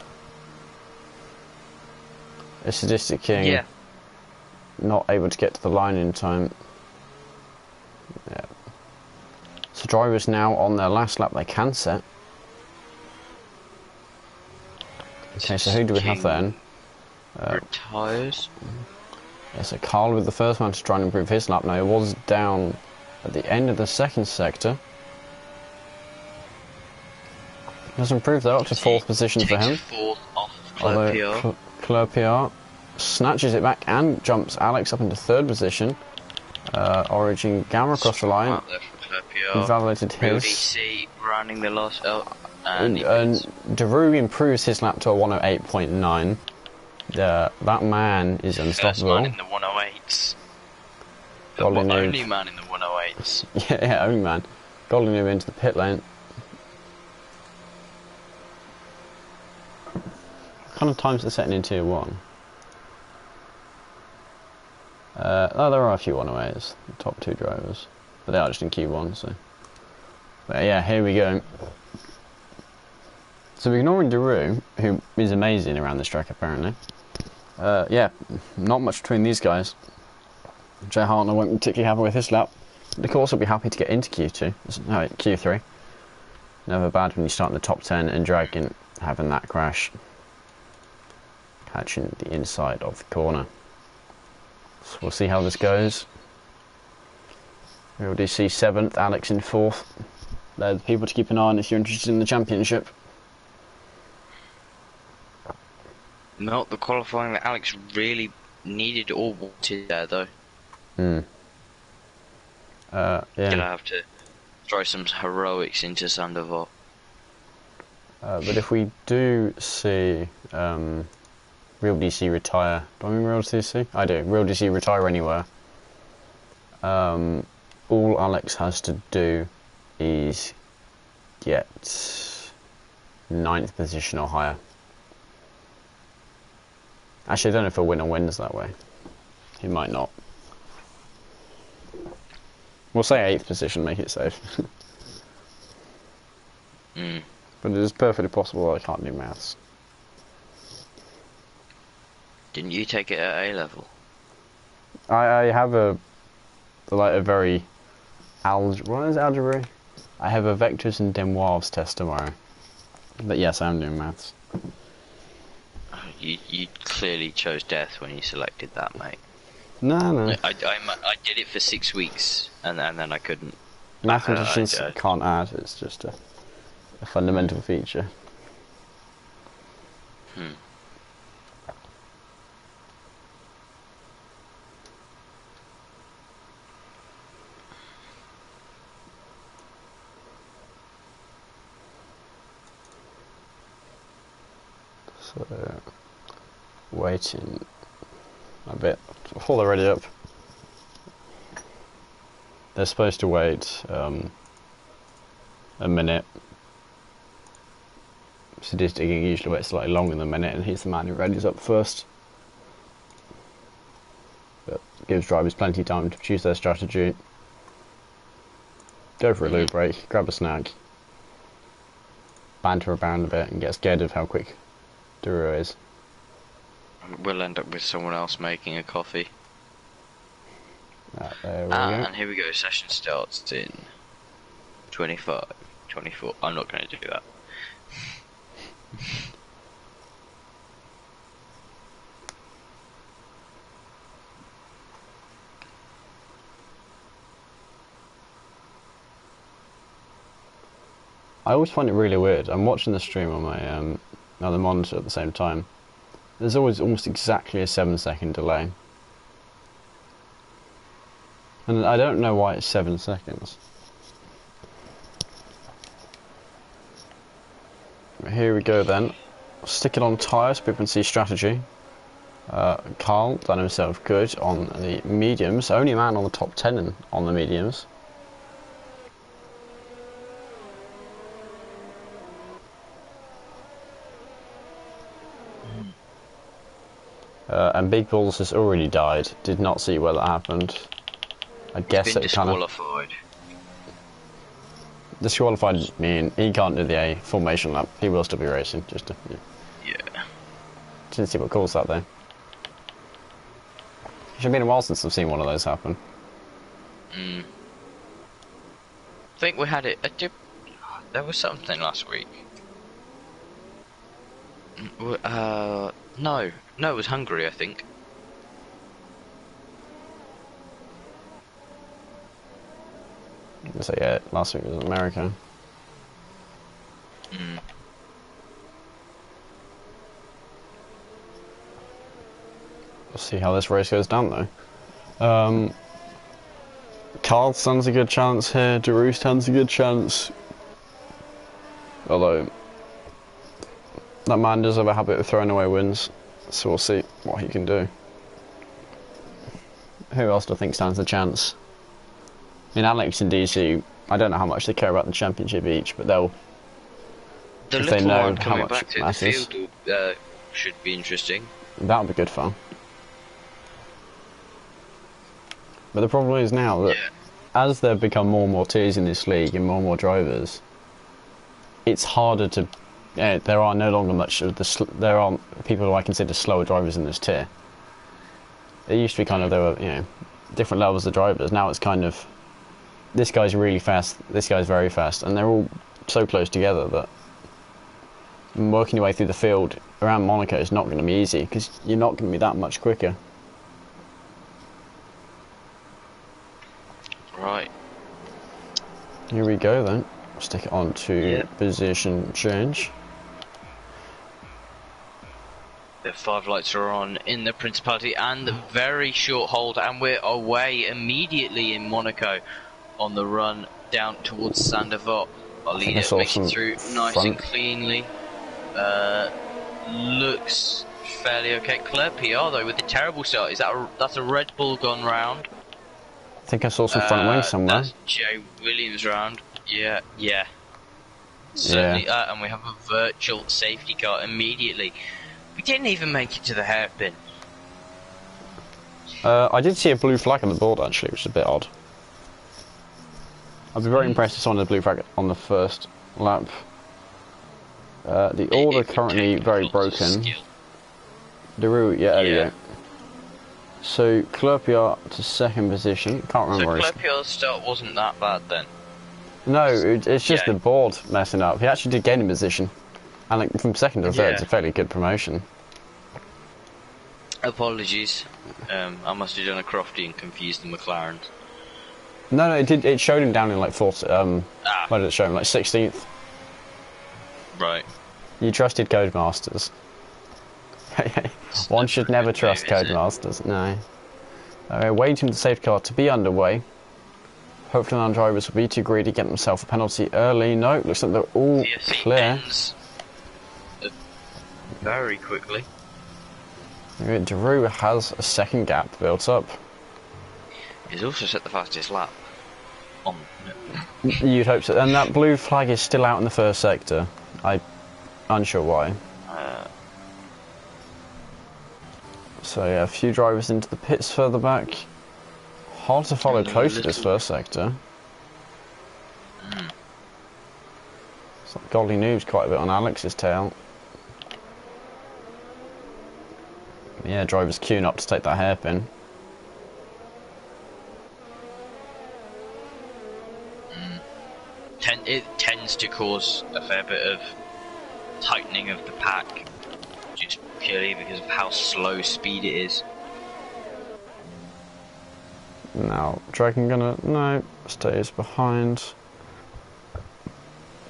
A sadistic king. Yeah. Not able to get to the line in time. Yeah. So drivers now on their last lap they can set. Okay, so who do we have then? Retires. Yeah, so Carl with the first one to try and improve his lap. Now he was down at the end of the second sector. Has improved that up to fourth position for him. Fourth off Although Claire PR snatches it back and jumps Alex up into third position. Origin Gamma across the line. Invalidated his. DC rounding the last. And Daru improves his lap to a 108.9. That man is unstoppable. First man in the 108s. The only man in the 108s. yeah, only man. Golden into the pit lane. What kind of times are setting in tier 1? Oh, there are a few 108s, the top 2 drivers. But they are just in Q1, so. But yeah, here we go. So ignoring Daru, who is amazing around this track apparently. Yeah, not much between these guys. Jay Hartner won't be particularly happy with his lap. But of course, he'll be happy to get into Q2. No, Q3. Never bad when you start in the top 10 and dragging, having that crash. Catching the inside of the corner. So we'll see how this goes. We already see 7th, Alex in 4th. They're the people to keep an eye on if you're interested in the championship. Not the qualifying that Alex really needed or wanted there, though. Yeah. Gonna have to throw some heroics into Sandoval. But if we do see Real DC retire, do I mean Real DC? I do. Real DC retire anywhere. All Alex has to do is get 9th position or higher. Actually, I don't know if he'll win or wins that way. He might not. We'll say 8th position, make it safe. But it is perfectly possible I can't do maths. Didn't you take it at A level? I have a very what is algebra? I have a vectors and demoivres test tomorrow. But yes, I'm doing maths. You clearly chose death when you selected that, mate. No. I did it for 6 weeks, and then I couldn't. Mathematicians can't add, it's just a fundamental feature. So, waiting a bit before they're ready up. They're supposed to wait a minute. Sadistic usually waits slightly longer than a minute, and he's the man who readies up first. But gives drivers plenty of time to choose their strategy. Go for a loo break, grab a snack, banter around a bit, and get scared of how quick Daru is. We'll end up with someone else making a coffee. There we go. And here we go, session starts in 25, 24. I'm not going to do that. I always find it really weird. I'm watching the stream on my other monitor at the same time. There's always almost exactly a 7-second delay. And I don't know why it's 7 seconds. here we go then. Stick it on tyres, people can see strategy. Carl done himself good on the mediums. Only man on the top 10 on the mediums. And Big Balls has already died. Did not see where that happened. I guess it kind of disqualified. Mean he can't do the A formation lap. He will still be racing. Just to, yeah. Didn't see what caused that though. It's been a while since I've seen one of those happen. I think we had it. There was something last week. No, it was Hungary, I think. So yeah, last week was America. We'll see how this race goes down though. Carl stands a good chance here. Daru stands a good chance. Although that man does have a habit of throwing away wins, so we'll see what he can do. Who else do I think stands a chance? I mean, Alex and DC, I don't know how much they care about the championship each, but they'll. The if little they know one how coming much back to the field should be interesting. That'll be good fun. But the problem is now that as there become more and more tiers in this league and more drivers, it's harder to. There are no longer much of the. There are people who I consider slower drivers in this tier. It used to be kind of there were different levels of drivers. Now it's kind of this guy's really fast, this guy's very fast, and they're all so close together that working your way through the field around Monaco is not going to be easy because you're not going to be that much quicker. Right. Here we go then. Stick it on to position change. The 5 lights are on in the Principality and very short hold, and we're away immediately in Monaco on the run down towards Saint-Devote. Our leader makes it through nice and cleanly. Looks fairly okay. Claire PR though with the terrible start. Is that's a Red Bull gone round? I think I saw some front wings somewhere. That's Jay Williams round. Yeah. Certainly, and we have a virtual safety car immediately. We didn't even make it to the hairpin. I did see a blue flag on the board actually, which is a bit odd. I'd be very impressed if someone had a blue flag on the first lap. The order currently very broken. Daru, there we go. So Clerpiot to second position. Can't remember. So Clerpiot's start wasn't that bad then. No, it's just the board messing up. He actually did gain a position, and like, from second to third, it's a fairly good promotion. Apologies, I must have done a Crofty and confused the McLarens. No, it did. It showed him down in like fourth. Where did it show him? Like 16th. Right. You trusted Codemasters. One should never trust Codemasters. No. Waiting for the safety car to be underway. Hopefully non-drivers will be too greedy, get themselves a penalty early. No, looks like they're all clear. Very quickly. Daru has a second gap built up. He's also set the fastest lap. You'd hope so. And that blue flag is still out in the first sector. I'm unsure why. So yeah, a few drivers into the pits further back. Hard to follow close to this first sector. It's like Godly News quite a bit on Alex's tail. Yeah, drivers queuing up to take that hairpin. It tends to cause a fair bit of tightening of the pack, just purely because of how slow speed it is. Now, Dragon no, stays behind.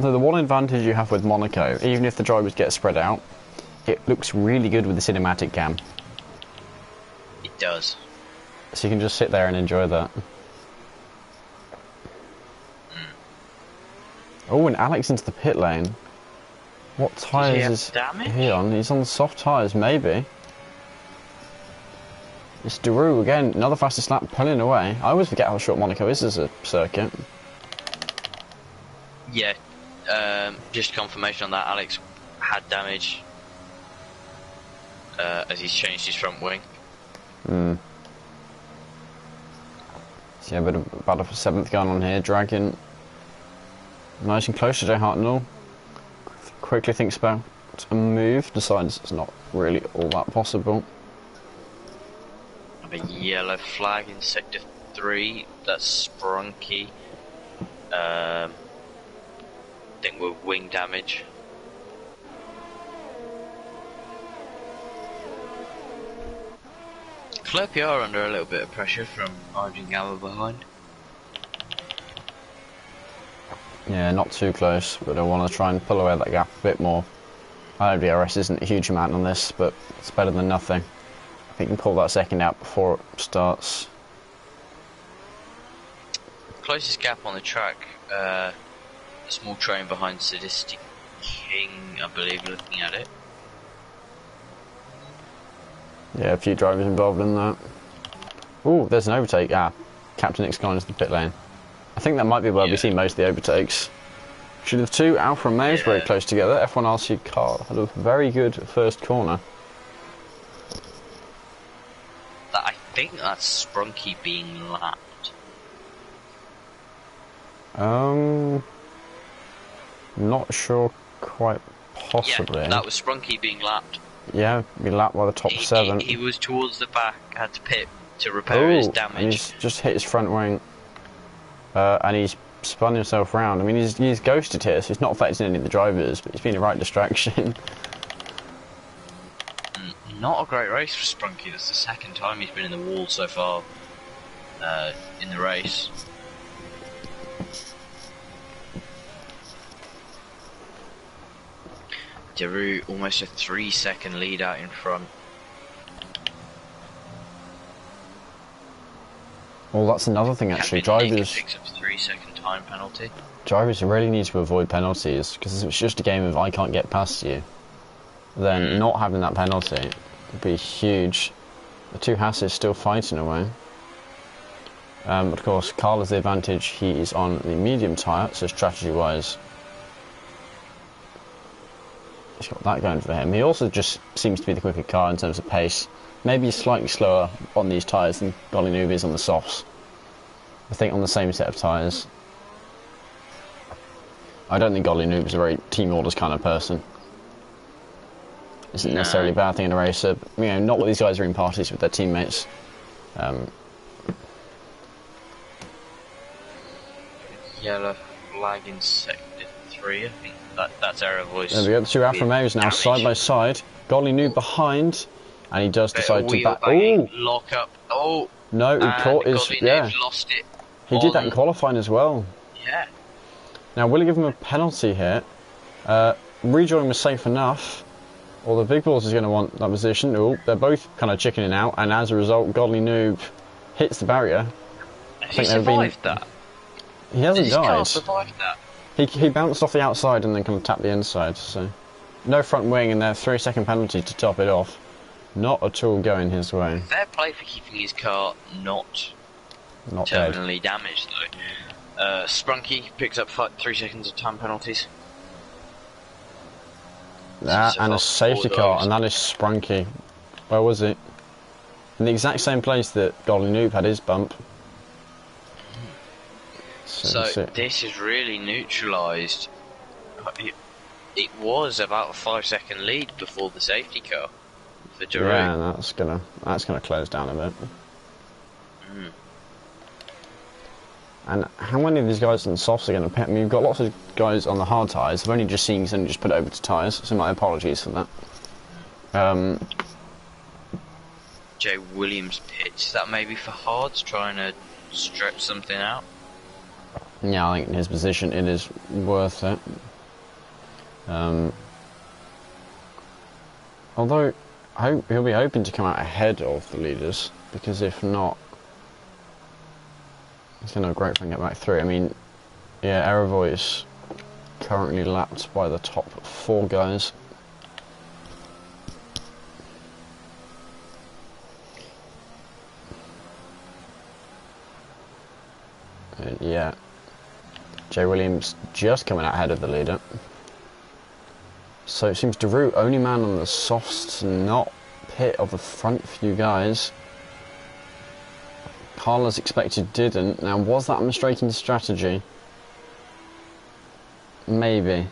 So the one advantage you have with Monaco, even if the drivers get spread out, it looks really good with the cinematic cam. It does. So you can just sit there and enjoy that. Oh, and Alex into the pit lane. What tyres is he on? He's on the soft tyres, maybe. It's Daru again, another fastest lap, pulling away. I always forget how short Monaco is as a circuit. Yeah, just confirmation on that. Alex had damage as he's changed his front wing. So yeah, about a 7th gun on here, Dragon. Nice and close to Jay Hartnell. Quickly thinks about a move, decides it's not really all that possible. A yellow flag in sector 3, that's Sprunky. I think we're wing damage. Slurpee are under a little bit of pressure from Argent Gamma behind. Yeah, not too close, but I want to try and pull away that gap a bit more. I know DRS isn't a huge amount on this, but it's better than nothing. I think you can pull that second out before it starts. Closest gap on the track, a small train behind Sadistic King, I believe, looking at it. Yeah, a few drivers involved in that. Ooh, there's an overtake. Captain Nick's gone into the pit lane. I think that might be where we see most of the overtakes. Should have two Alfa Romeos very close together. F1 RC car had a very good first corner. I think that's Sprunky being lapped. Not sure quite possibly. Yeah, that was Sprunky being lapped. Yeah, be lapped by the top 7. He was towards the back, had to pit to repair his damage. And he's just hit his front wing. And he's spun himself round. I mean, he's ghosted here, so he's not affecting any of the drivers, but it's been a right distraction. Not a great race for Sprunky. That's the second time he's been in the wall so far in the race. Daru almost a 3-second lead out in front. Well, that's another thing actually. Drivers picks up a 3-second time penalty. Drivers really need to avoid penalties, because if it's just a game of I can't get past you, then not having that penalty would be huge. The two Hasses still fighting away. But of course, Carl has the advantage. He is on the medium tyre, so strategy-wise, he's got that going for him. He also just seems to be the quicker car in terms of pace. Maybe slightly slower on these tyres than Golly is on the softs. I think on the same set of tyres. I don't think Golly is a very team orders kind of person. Isn't necessarily a bad thing in a racer. But, you know, not what these guys are in parties with their teammates. Yellow flag in sector 3, I think that's error voice. There we go, the two Alfa Romeos now side by side. Golly behind. And he does decide to back. Oh, lock up. Oh, no, he caught his. Yeah, lost it. He did that in qualifying as well. Yeah. Now, will he give him a penalty here? Rejoin was safe enough. Or the big balls is going to want that position. Oh, they're both kind of chickening out, and as a result, Godly Noob hits the barrier. Has he survived that? He hasn't died. Can't survive that. He bounced off the outside and then kind of tapped the inside. So, no front wing, and their 3-second penalty to top it off. Not at all going his way. Fair play for keeping his car not terminally damaged, though. Sprunky picks up 3 seconds of time penalties. That and a safety car, and that is Sprunky. Where was it? In the exact same place that Golden Noob had his bump. So this is really neutralised. It was about a 5-second lead before the safety car. Yeah, that's gonna close down a bit. And how many of these guys on the softs are going to pit? I mean, you've got lots of guys on the hard tyres. I've only just seen them just put it over to tyres, so my apologies for that. Jay Williams pits. Is that maybe for hards, trying to stretch something out? Yeah, I think in his position it is worth it. Although he'll be hoping to come out ahead of the leaders, because if not, it's going to be great if I can get back through. I mean, yeah, error voice currently lapped by the top 4 guys. And yeah, Jay Williams just coming out ahead of the leader. So it seems Daru, only man on the softs, not pit of the front few guys. Carl, as expected, didn't. Now, was that a mistake in strategy? Maybe,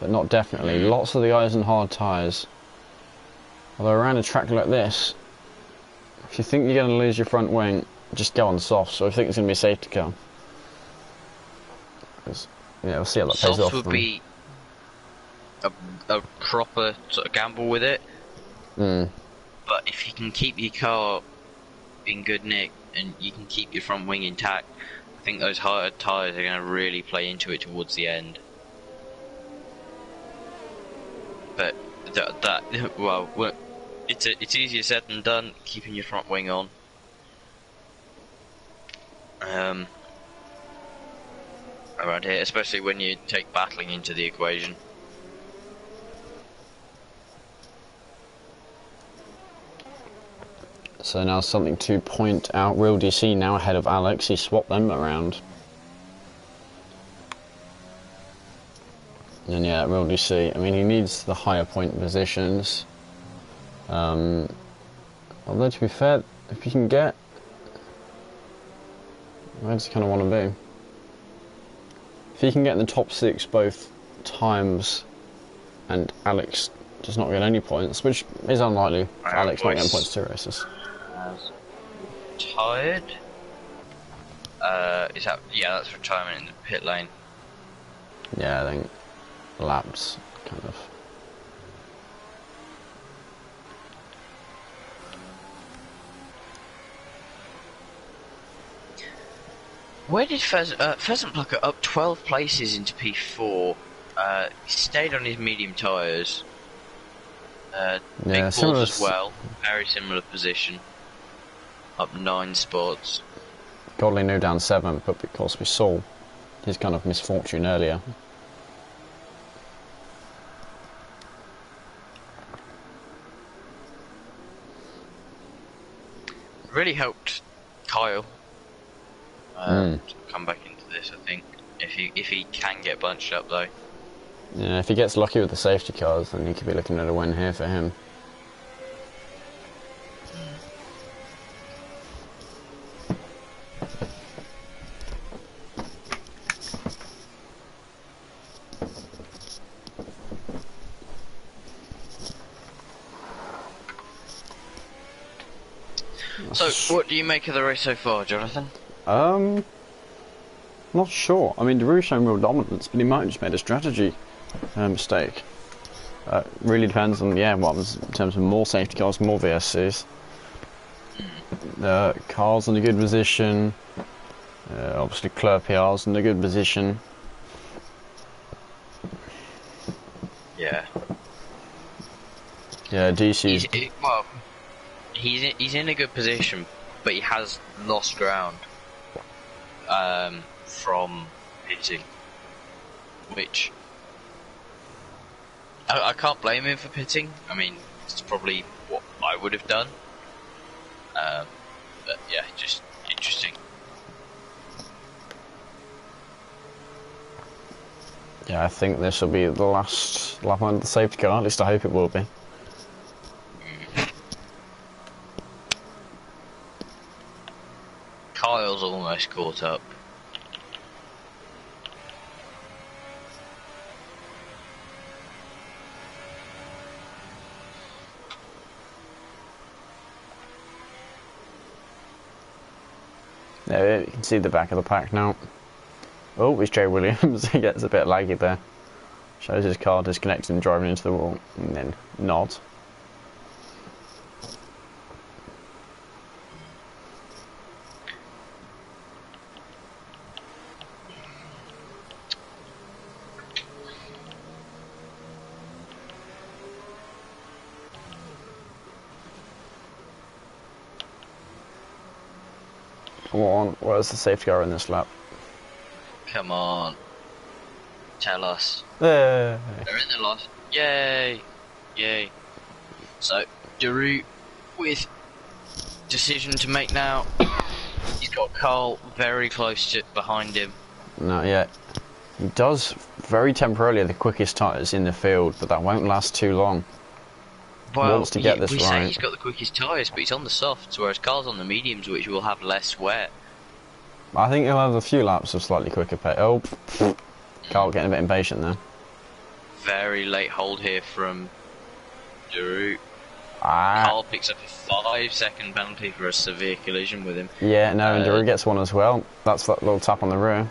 but not definitely. Lots of the guys in hard tyres. Although around a track like this, if you think you're going to lose your front wing, just go on soft. So I think it's going to be a safety car. Yeah, we'll see how that pays off. Soft would be a proper sort of gamble with it. But if you can keep your car in good nick and you can keep your front wing intact, I think those hard tyres are going to really play into it towards the end. But well, it's easier said than done, keeping your front wing on. Around here, especially when you take battling into the equation. So now something to point out, Real DC now ahead of Alex, he swapped them around. And yeah, Real DC, I mean, he needs the higher point positions. Although to be fair, if you can get, where does he kind of want to be? If he can get in the top 6 both times and Alex does not get any points, which is unlikely for Alex not getting points 2 races. Tired? Is that, yeah, that's retirement in the pit lane. Yeah, I think laps, kind of. Where did Pheasant Plucker up 12 places into P4? He stayed on his medium tyres. Big balls as well, very similar position. Up 9 spots. Godley knew down 7, but because we saw his kind of misfortune earlier. Really helped Kyle to come back into this, I think. If he can get bunched up though. Yeah, if he gets lucky with the safety cars, then he could be looking at a win here for him. So, what do you make of the race so far, Jonathan? Not sure. I mean, Daru's shown real dominance, but he might have just made a strategy mistake. Really depends on, yeah, what was in terms of more safety cars, more VSCs. The car's in a good position. Obviously, Claire PR's in a good position. Yeah. Yeah, DC's... Well, he's in a good position, but he has lost ground from pitting, which I can't blame him for pitting. I mean, it's probably what I would have done. But yeah, just interesting. Yeah, I think this will be the last lap on the safety car, at least I hope it will be. Kyle's almost caught up. There, you can see the back of the pack now. Oh, it's Jay Williams. He gets a bit laggy there. Shows his car disconnected and driving into the wall, and then not. Come on, where's the safety car in this lap? Come on. tell us. Hey. They're in the loss. Yay! Yay. So, Daru with decision to make now. He's got Carl very close to behind him. Not yet. He does very temporarily the quickest tyres in the field, but that won't last too long. Well, Wants to get this we right. say he's got the quickest tyres, but he's on the softs, whereas Carl's on the mediums, which will have less wear. I think he'll have a few laps of slightly quicker pace. Oh, Carl getting a bit impatient there. Very late hold here from Daru. Ah. Carl picks up a 5-second penalty for a severe collision with him. Yeah, no, and Daru gets one as well. That's that little tap on the rear.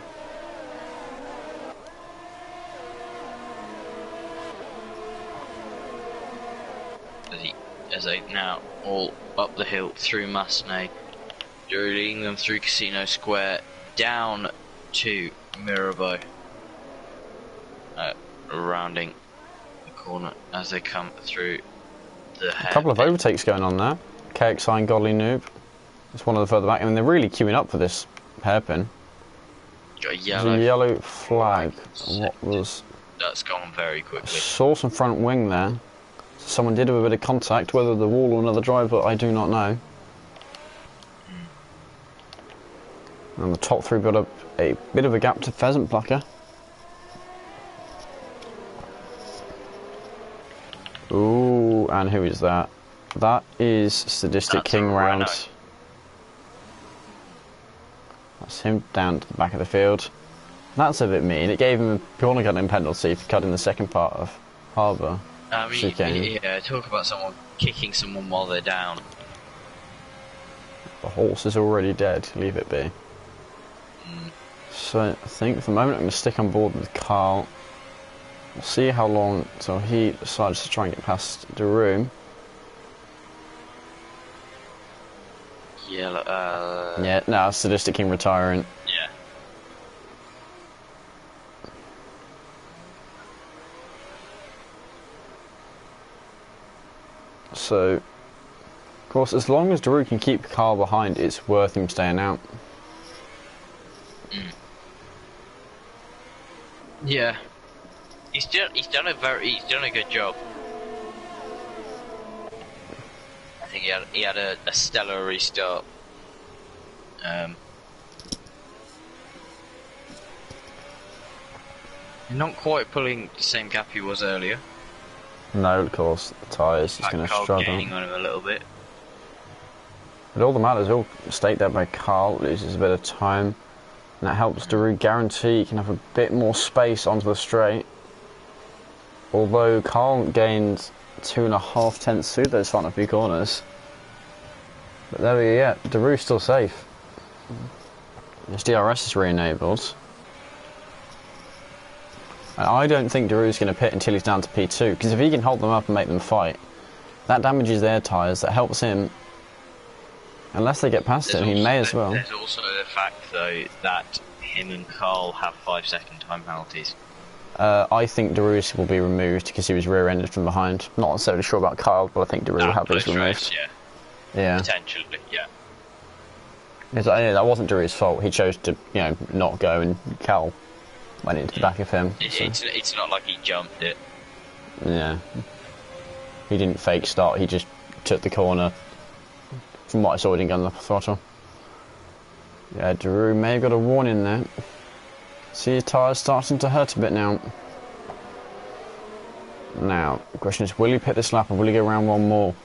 As they now all up the hill through Massenet. Daru leading them through Casino Square down to Mirabeau. Rounding the corner as they come through the head. A couple of overtakes going on there. KXI and Godly Noob. It's one of the further back. I mean, they're really queuing up for this hairpin. Got a There's a yellow flag. What was... That's gone very quickly. Saw some front wing there. Someone did have a bit of contact, whether the wall or another driver, I do not know. And the top three built up a bit of a gap to Pheasant Plucker. Ooh, and who is that? That is Sadistic King Round. That's him down to the back of the field. That's a bit mean. It gave him a corner cutting penalty for cutting the second part of Harbour. I mean, yeah, talk about someone kicking someone while they're down. The horse is already dead, leave it be. So I think for the moment I'm going to stick on board with Carl. We'll see how long until he decides to try and get past Daru. Yeah, no, Sadistic King retiring. Yeah. So, of course, as long as Daru can keep Carl behind, it's worth him staying out. Yeah. He's done a good job. I think he had a stellar restart. Not quite pulling the same gap he was earlier. No, of course, the tyres is going to struggle. Gaining on him a little bit. But all the matters all staked out by Carl, loses a bit of time. And that helps Daru guarantee he can have a bit more space onto the straight. Although Carl gained 2.5 tenths through those final few corners. But there we go, yeah, Daru's still safe. His DRS is re-enabled. And I don't think Daru's going to pit until he's down to P2, because if he can hold them up and make them fight, that damages their tyres, that helps him. Unless they get past him, he may as well. There's also the fact, though, that him and Carl have 5-second time penalties. I think Daru's will be removed because he was rear-ended from behind. Not necessarily sure about Carl, but I think Daru will have his removed. Yeah. Potentially, yeah. That wasn't Daru's fault. He chose to, not go, and Carl went into the back of him. It's not like he jumped it. Yeah. He didn't fake start. He just took the corner. From what I saw, he didn't go on the throttle. Yeah, Daru may have got a warning there. See his tyres starting to hurt a bit now. Now, the question is, will he pit this lap or will he go around one more?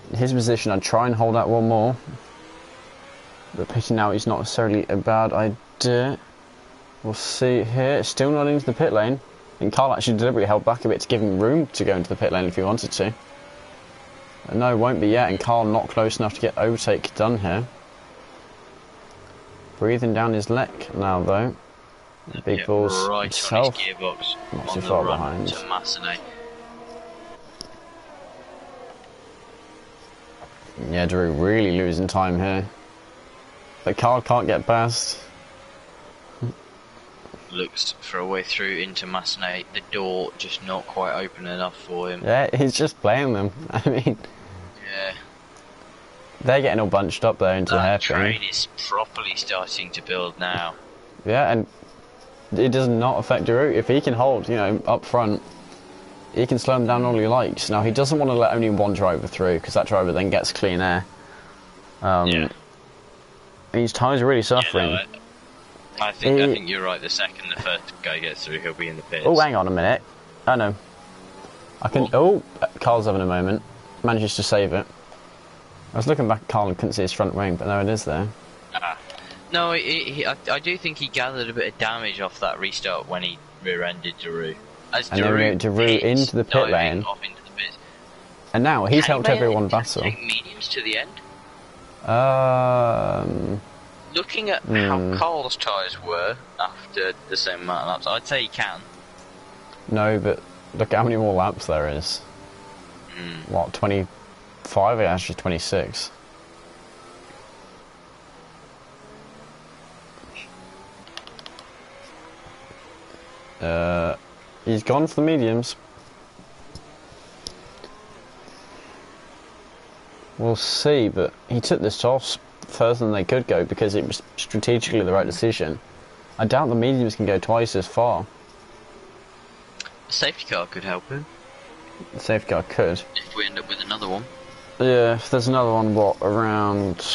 In his position, I'd try and hold out one more. But pitting out is not necessarily a bad idea. We'll see here. Still not into the pit lane. And Carl actually deliberately held back a bit to give him room to go into the pit lane if he wanted to. But no, won't be yet. And Carl not close enough to get overtake done here. Breathing down his neck now, though. Big Balls right himself. On his gearbox, not too far behind. To Massenet. Yeah, Daru really losing time here. But Carl can't get past. Looks for a way through into Massenet. The door just not quite open enough for him. Yeah, he's just playing them. I mean, yeah, they're getting all bunched up there into the hairpin. The train is properly starting to build now. Yeah, and it does not affect Giroud. If he can hold, you know, up front, he can slow him down all he likes. Now, he doesn't want to let only one driver through, because that driver then gets clean air. Yeah. His tyres are really suffering. Yeah, no, I think you're right. The second the first guy gets through, he'll be in the pits. Oh, hang on a minute. Oh, no. I can... Oh, Carl's having a moment. Manages to save it. I was looking back at Carl and couldn't see his front wing, but no, it is there. No, I do think he gathered a bit of damage off that restart when he rear-ended Giroud. And then Giroud into the pit lane. Off into the pit. And now he's helped everyone battle. Take mediums to the end. Looking at how Carl's tyres were after the same amount of laps, I'd say he can. No, but look at how many more laps there is. What, 25? Actually 26. He's gone for the mediums. We'll see, but he took this off further than they could go because it was strategically the right decision. I doubt the mediums can go twice as far. The safety car could help him. The safety car could. If we end up with another one. Yeah, if there's another one, what, around...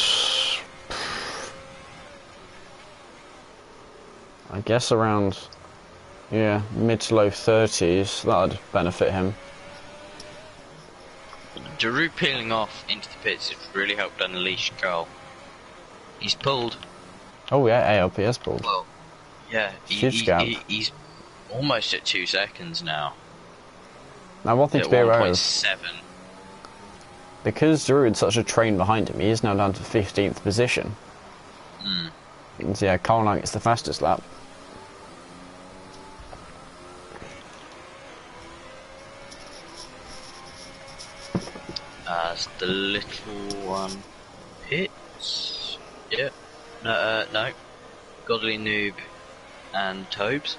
I guess around... Yeah, mid to low 30s, that would benefit him. Giroud peeling off into the pits has really helped unleash Carl. He's pulled. Oh yeah, ALPS pulled. Well, yeah, he's almost at 2 seconds now. Now one thing to be aware of, 1.7. because Giroud's such a train behind him, he is now down to 15th position. And so, yeah, Carl now gets the fastest lap. As the little one hits. Yep. No. Godly Noob and Tobes.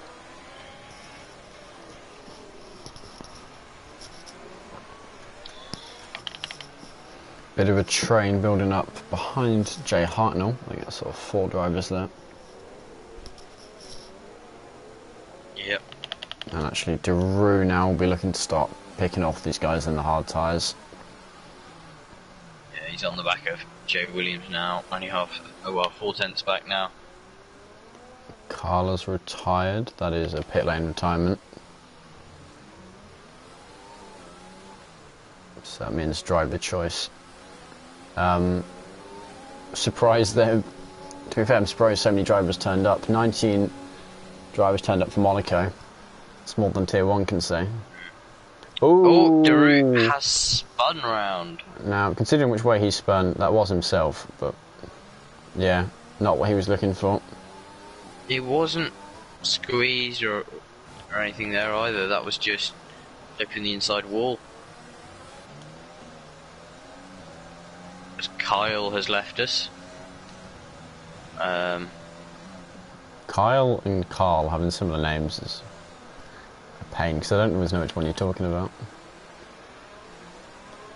Bit of a train building up behind Jay Hartnell. I think that's sort of 4 drivers there. Yep. And actually, Giroud now will be looking to start picking off these guys in the hard tyres. Yeah, he's on the back of Jay Williams now. Only 4 tenths back now. Carla's retired. That is a pit lane retirement. So that means driver choice. Surprised there. To be fair, I'm surprised so many drivers turned up. 19 drivers turned up for Monaco. It's more than Tier 1 can say. Oh, Giroud has spun round. Now, considering which way he spun, that was himself, but yeah, not what he was looking for. It wasn't squeeze or anything there either. That was just flipping the inside wall. As Kyle has left us. Kyle and Carl having similar names is a pain, because I don't always know which one you're talking about.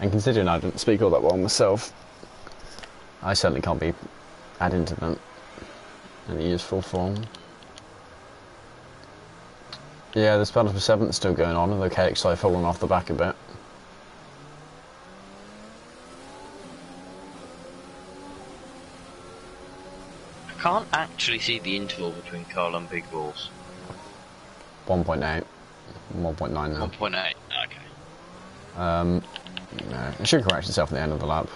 And considering I didn't speak all that well myself, I certainly can't be adding to that in any useful form. Yeah, this battle for 7th is still going on, with the KXI falling off the back a bit. I can't actually see the interval between Carl and Big Balls. 1.8. 1.9 now. 1.8, okay. No, it should correct itself at the end of the lap.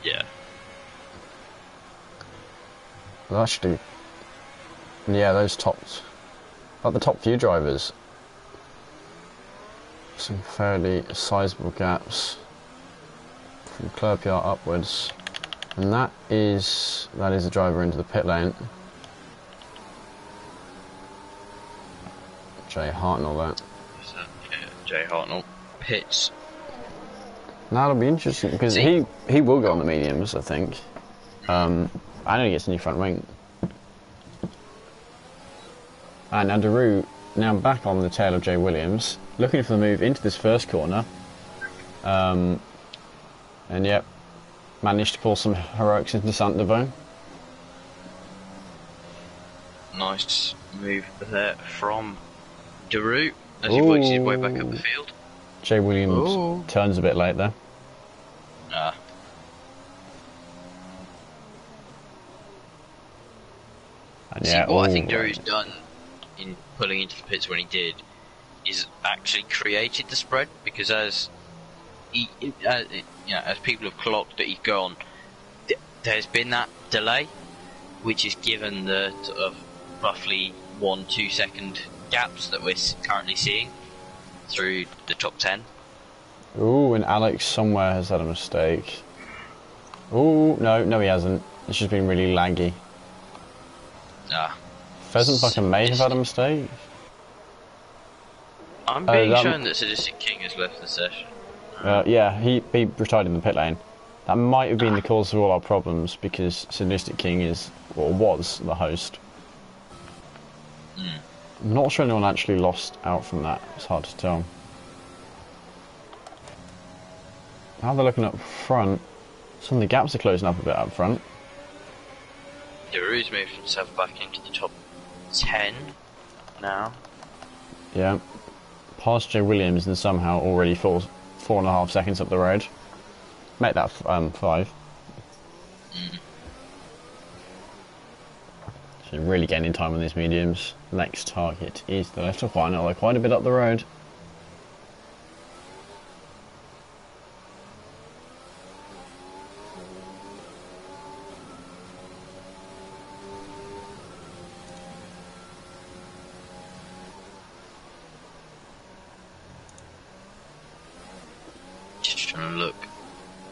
Yeah. Well, actually, yeah, those tops, like the top few drivers, some fairly sizable gaps from Clerpiart upwards, and that is a driver into the pit lane. Jay Hartnell, that. Yeah, Jay Hartnell pits. Now it'll be interesting because he will go on the mediums, I think. I know he gets a new front wing. And now Giroud now back on the tail of Jay Williams, looking for the move into this first corner. And yep, managed to pull some heroics into Saint-Deveau. Nice move there from Daru as he works his way back up the field. Jay Williams turns a bit late there. And see, what I think Daru's done in pulling into the pits when he did is actually created the spread, because as people have clocked that he's gone, there's been that delay, which has given the sort of roughly 1-2 second gaps that we're currently seeing through the top 10. Ooh, and Alex somewhere has had a mistake. Ooh, no he hasn't. It's just been really laggy. Pheasant fucking may have had a mistake. I'm being shown that Sadistic King has left the session. Yeah, he retired in the pit lane. That might have been the cause of all our problems, because Sadistic King is, or was, the host. I'm not sure anyone actually lost out from that. It's hard to tell. Now they're looking up front. Some of the gaps are closing up a bit up front. Daru's moved himself back into the top 10 now. Yeah. Past Jay Williams and somehow already 4.5 seconds up the road. Make that 5. So really gaining time on these mediums. Next target is the left of one, although quite a bit up the road.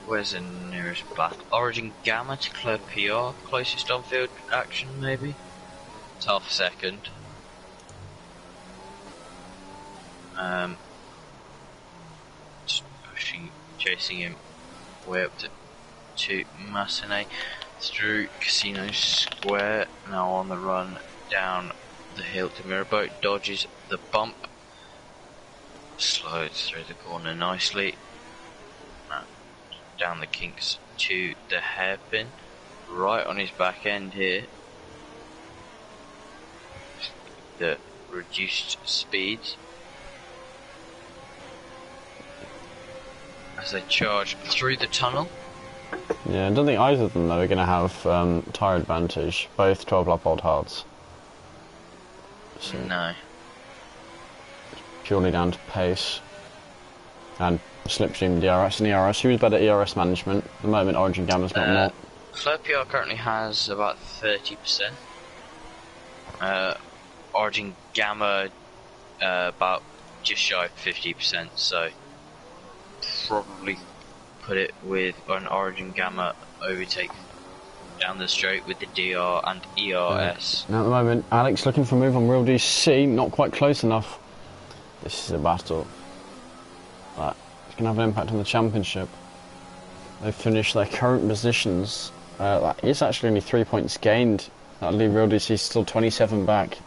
Where's the nearest battle? Origin Gamma to clear PR, closest on-field action maybe? It's half a second. Just chasing him way up to Massenet through Casino Square, now on the run down the hill to Mirabeau, dodges the bump, slides through the corner nicely. Down the kinks to the hairpin, right on his back end here. The reduced speeds as they charge through the tunnel. Yeah, I don't think either of them though are going to have tyre advantage. Both 12 lap old hards. So no. Purely down to pace and slipstream DRS and ERS. Who's better at ERS management? At the moment, Origin Gamma's got more. Slow PR currently has about 30%. Origin Gamma about just shy of 50%, so probably put it with an Origin Gamma overtake down the straight with the DR and ERS. Now at the moment, Alex looking for a move on Real DC, not quite close enough. This is a battle that can have an impact on the championship. They've finished their current positions. That is actually only 3 points gained. That'll leave Real DC still 27 back.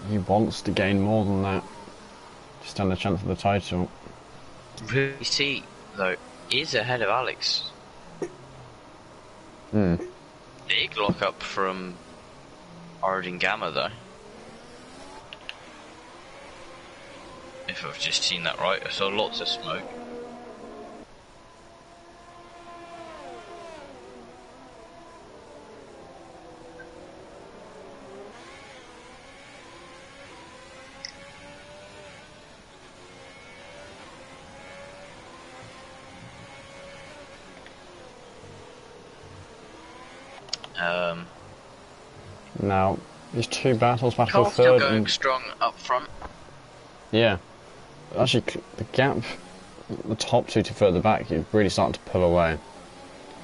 He wants to gain more than that to stand a chance for the title. Real DC, though, is ahead of Alex. Big lock up from Origin Gamma, though. If I've just seen that right, I saw lots of smoke. Now, these two battles, battle Carl third. Still going strong up front. Yeah. Actually, the gap, the top two to further back, you're really starting to pull away.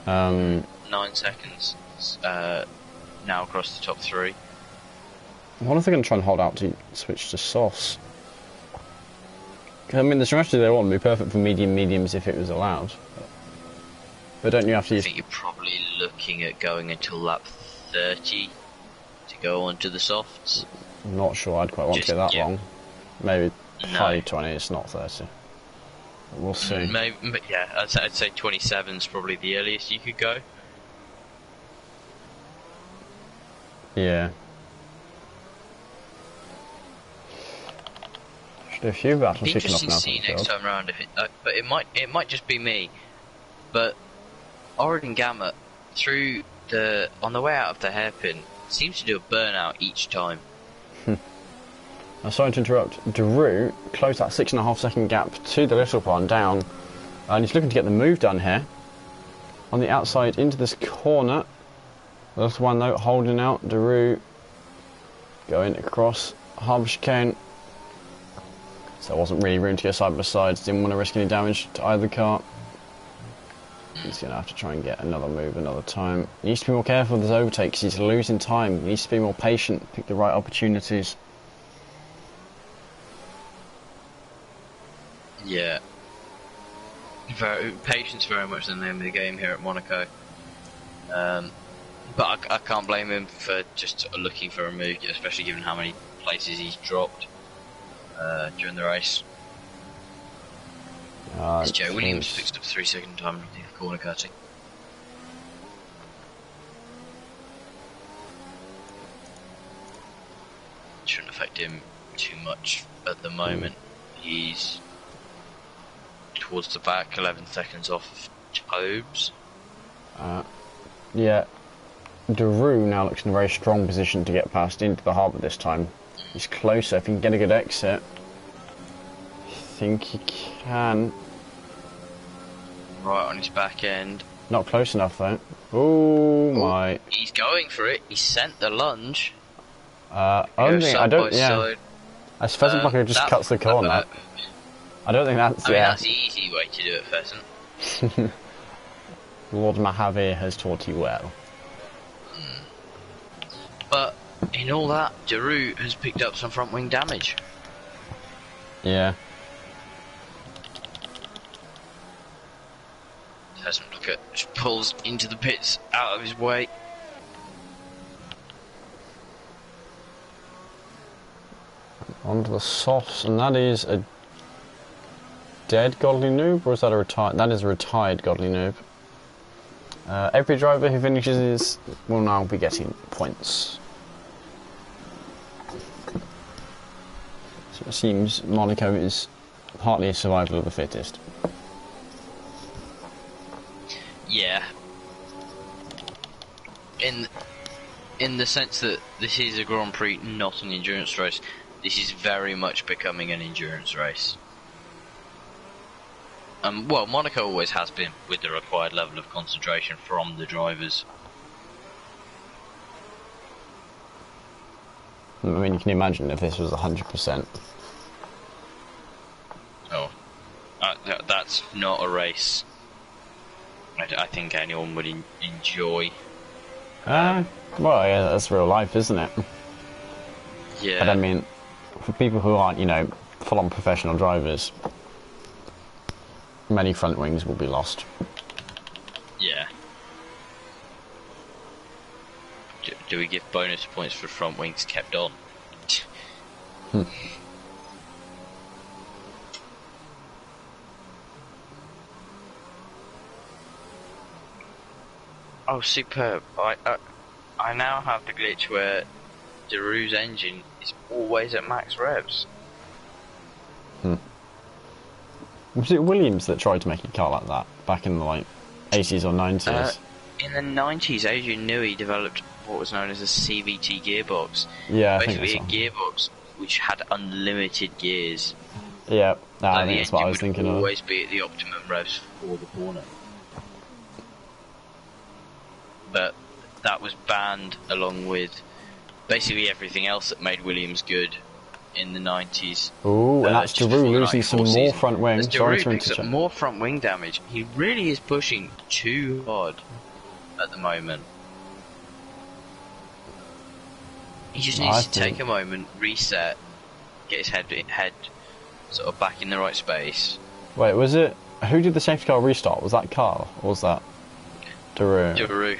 9 seconds now across the top 3. I wonder if they're going to try and hold out to switch to softs. I mean, the strategy they want would be perfect for mediums if it was allowed. But don't you have to use... I think you're probably looking at going until lap 30 to go onto the softs. I'm not sure I'd quite want to get that long. Maybe 20, it's not 30. But we'll see. Maybe, yeah, I'd say 27 is probably the earliest you could go. Yeah. Should do a few battles It'd be kicking off interesting now. to see next time round if it, but it might just be me. But Oregon Gamma through on the way out of the hairpin seems to do a burnout each time. I'm sorry to interrupt. Daru closed that 6.5 second gap to the little one down, and he's looking to get the move done here. On the outside into this corner. The little one though holding out. Daru going across Harbour Chicane. So there wasn't really room to go side by side. Didn't want to risk any damage to either car. He's going to have to try and get another move another time. He needs to be more careful with his overtakes. He's losing time. He needs to be more patient. Pick the right opportunities. Yeah. Patience very much the name of the game here at Monaco. But I can't blame him for just looking for a move, especially given how many places he's dropped during the race. As Joe Williams picks up 3 second time of corner cutting. Shouldn't affect him too much at the moment. He's towards the back, 11 seconds off of Tobes. Yeah. Daru now looks in a very strong position to get past into the harbour this time. He's closer. If he can get a good exit, I think he can. Right on his back end. Not close enough though. Oh my! He's going for it. He sent the lunge. I don't. Yeah. As Pheasant Blocker just cuts the corner. I don't think that's. I mean, that's the easy way to do it, Pheasant. Lord Mahavir has taught you well. But in all that, Daru has picked up some front wing damage. Yeah. Pheasant Blocker just pulls into the pits out of his way. Onto the softs, and that is a dead Godly Noob, or is that a retired? That is a retired Godly Noob. Every driver who finishes will now be getting points. So it seems Monaco is partly a survival of the fittest. Yeah. In the sense that this is a Grand Prix, not an endurance race. This is very much becoming an endurance race. Well, Monaco always has been, with the required level of concentration from the drivers. I mean, you can imagine if this was 100%. Oh, that's not a race I think anyone would enjoy. Well, yeah, that's real life, isn't it? Yeah. But I mean, for people who aren't, you know, full-on professional drivers, many front wings will be lost. Yeah. Do we give bonus points for front wings kept on? Oh, superb. I now have the glitch where Daru's engine is always at max revs. Was it Williams that tried to make a car like that back in the like 80s or 90s? In the 90s, Adrian Newey developed what was known as a CVT gearbox. Yeah, basically I think a gearbox which had unlimited gears. Yeah, I think that's what I was thinking of. The engine would always be at the optimum revs for the corner. But that was banned along with basically everything else that made Williams good in the 90s. Ooh, and that's Daru losing some more front wing. Daru picks up more front wing damage. He really is pushing too hard at the moment. He just needs to take a moment, reset, get his head sort of back in the right space. Wait, was it... Who did the safety car restart? Was that Carl? Or was that Daru? Daru.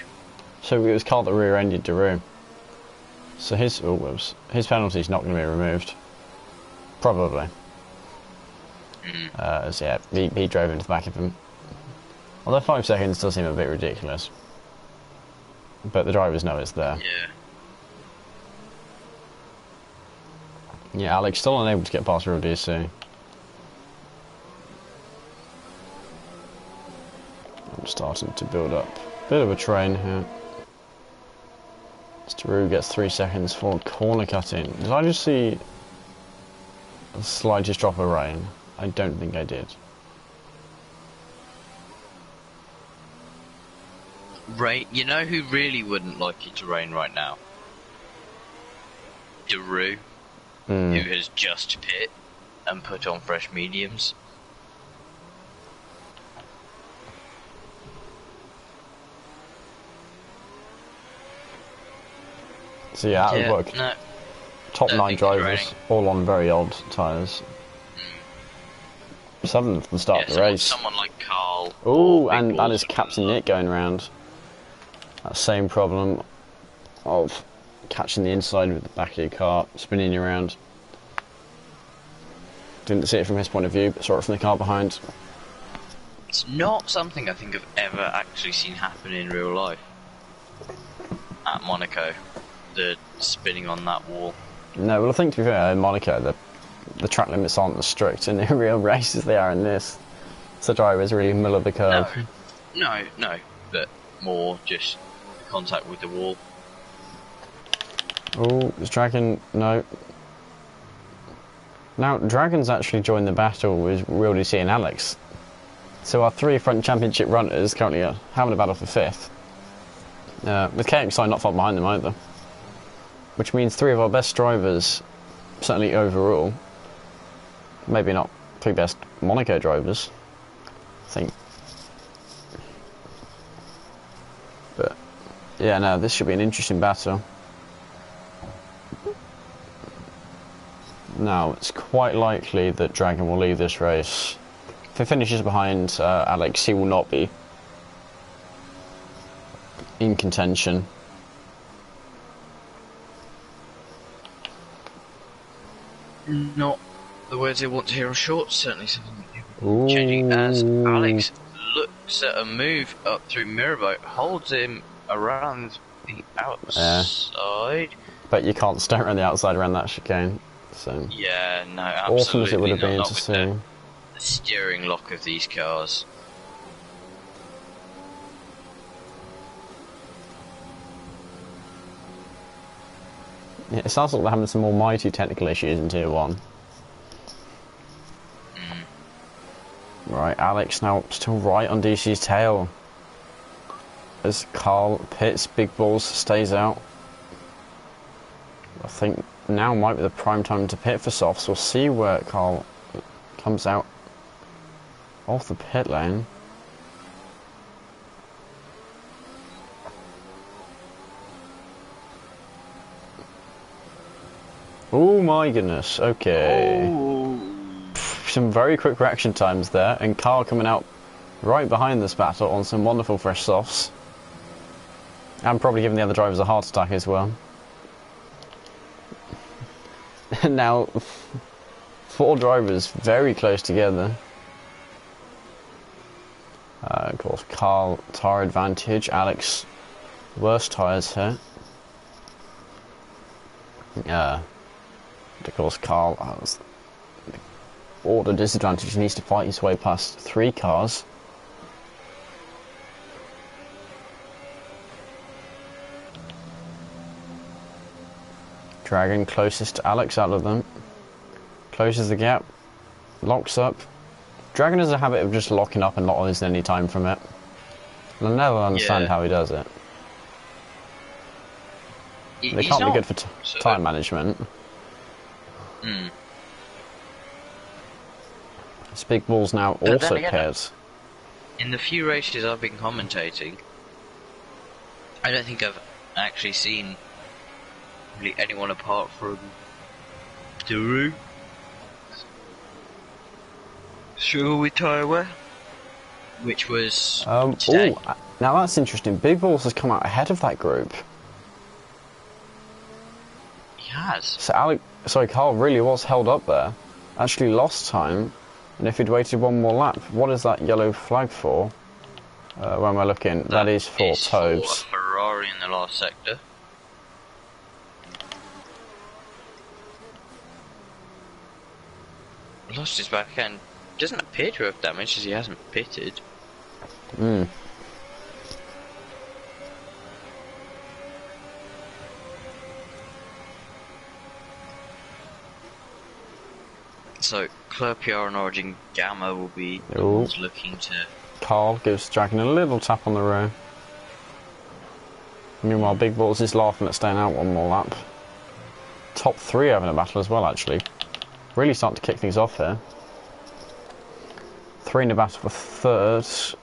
So it was Carl that rear-ended Daru. So his penalty's not going to be removed. Probably. So yeah, he drove into the back of him. Although 5 seconds does seem a bit ridiculous. But the drivers know it's there. Yeah. Yeah, Alex still unable to get past real DC. I'm starting to build up a bit of a train here. Staroo gets 3 seconds for corner cutting. Did I just see the slightest drop of rain? I don't think I did. Rain. You know who really wouldn't like it to rain right now? Daroo, who has just pit and put on fresh mediums. So yeah, Yeah, look, no, top don't 9 think it's drivers, raining. all on very old tyres. 7 at the start of the race. Someone like Carl. Oh, or Big and Balls his Captain Nick going round. That same problem of catching the inside with the back of your car, spinning you around. Didn't see it from his point of view, but saw it from the car behind. It's not something I think I've ever actually seen happen in real life. At Monaco, the spinning on that wall. No, well I think to be fair, in Monaco, the track limits aren't as strict in the real race as they are in this. So drivers really middle of the curve. No, but more just contact with the wall. Oh, is Dragon... no. Now, Dragon's actually joined the battle with Real DC and Alex. So our 3 front championship runners currently are having a battle for 5th. With KXI not far behind them either. Which means 3 of our best drivers, certainly overall, maybe not 3 best Monaco drivers, I think. But, yeah, no, this should be an interesting battle. Now, it's quite likely that Dragon will leave this race. If he finishes behind Alex, he will not be in contention. Not the words I want to hear on shorts, certainly something changing as Alex looks at a move up through Mirabeau, holds him around the outside. But you can't stay around the outside around that chicane. So Yeah, no, absolutely awesome as it would have been not to with see. the steering lock of these cars. Yeah, it sounds like they're having some more mighty technical issues in Tier 1. Right, Alex now still right on DC's tail. As Carl pits, Big Balls stays out. I think now might be the prime time to pit for softs. We'll see where Carl comes out off the pit lane. Oh my goodness, okay. Some very quick reaction times there, and Carl coming out right behind this battle on some wonderful fresh softs. And probably giving the other drivers a heart attack as well. And now, 4 drivers very close together. Of course, Carl, tyre advantage. Alex, worse tyres here. Of course, Carl has order disadvantage. He needs to fight his way past 3 cars. Dragon closest to Alex out of them. Closes the gap. Locks up. Dragon has a habit of just locking up and not losing any time from it. And I never understand how he does it. They can't be good for time management. This Big Balls now also cares. In the few races I've been commentating, I don't think I've actually seen really anyone apart from Daroo struggle with tyre wear, which was today. Now that's interesting. Big Balls has come out ahead of that group. He has. So Carl really was held up there. Actually lost time. And if he'd waited 1 more lap, what is that yellow flag for? Where am I looking? That is for Tobes. For Ferrari in the last sector. lost his back end. Doesn't appear to have damaged as he hasn't pitted. Hmm. So Clerpiar and Origin Gamma will be the ones looking to. Carl gives Dragon a little tap on the rear. Meanwhile, Big Balls is laughing at staying out one more lap. Top 3 having a battle as well, actually. Really starting to kick things off here. 3 in the battle for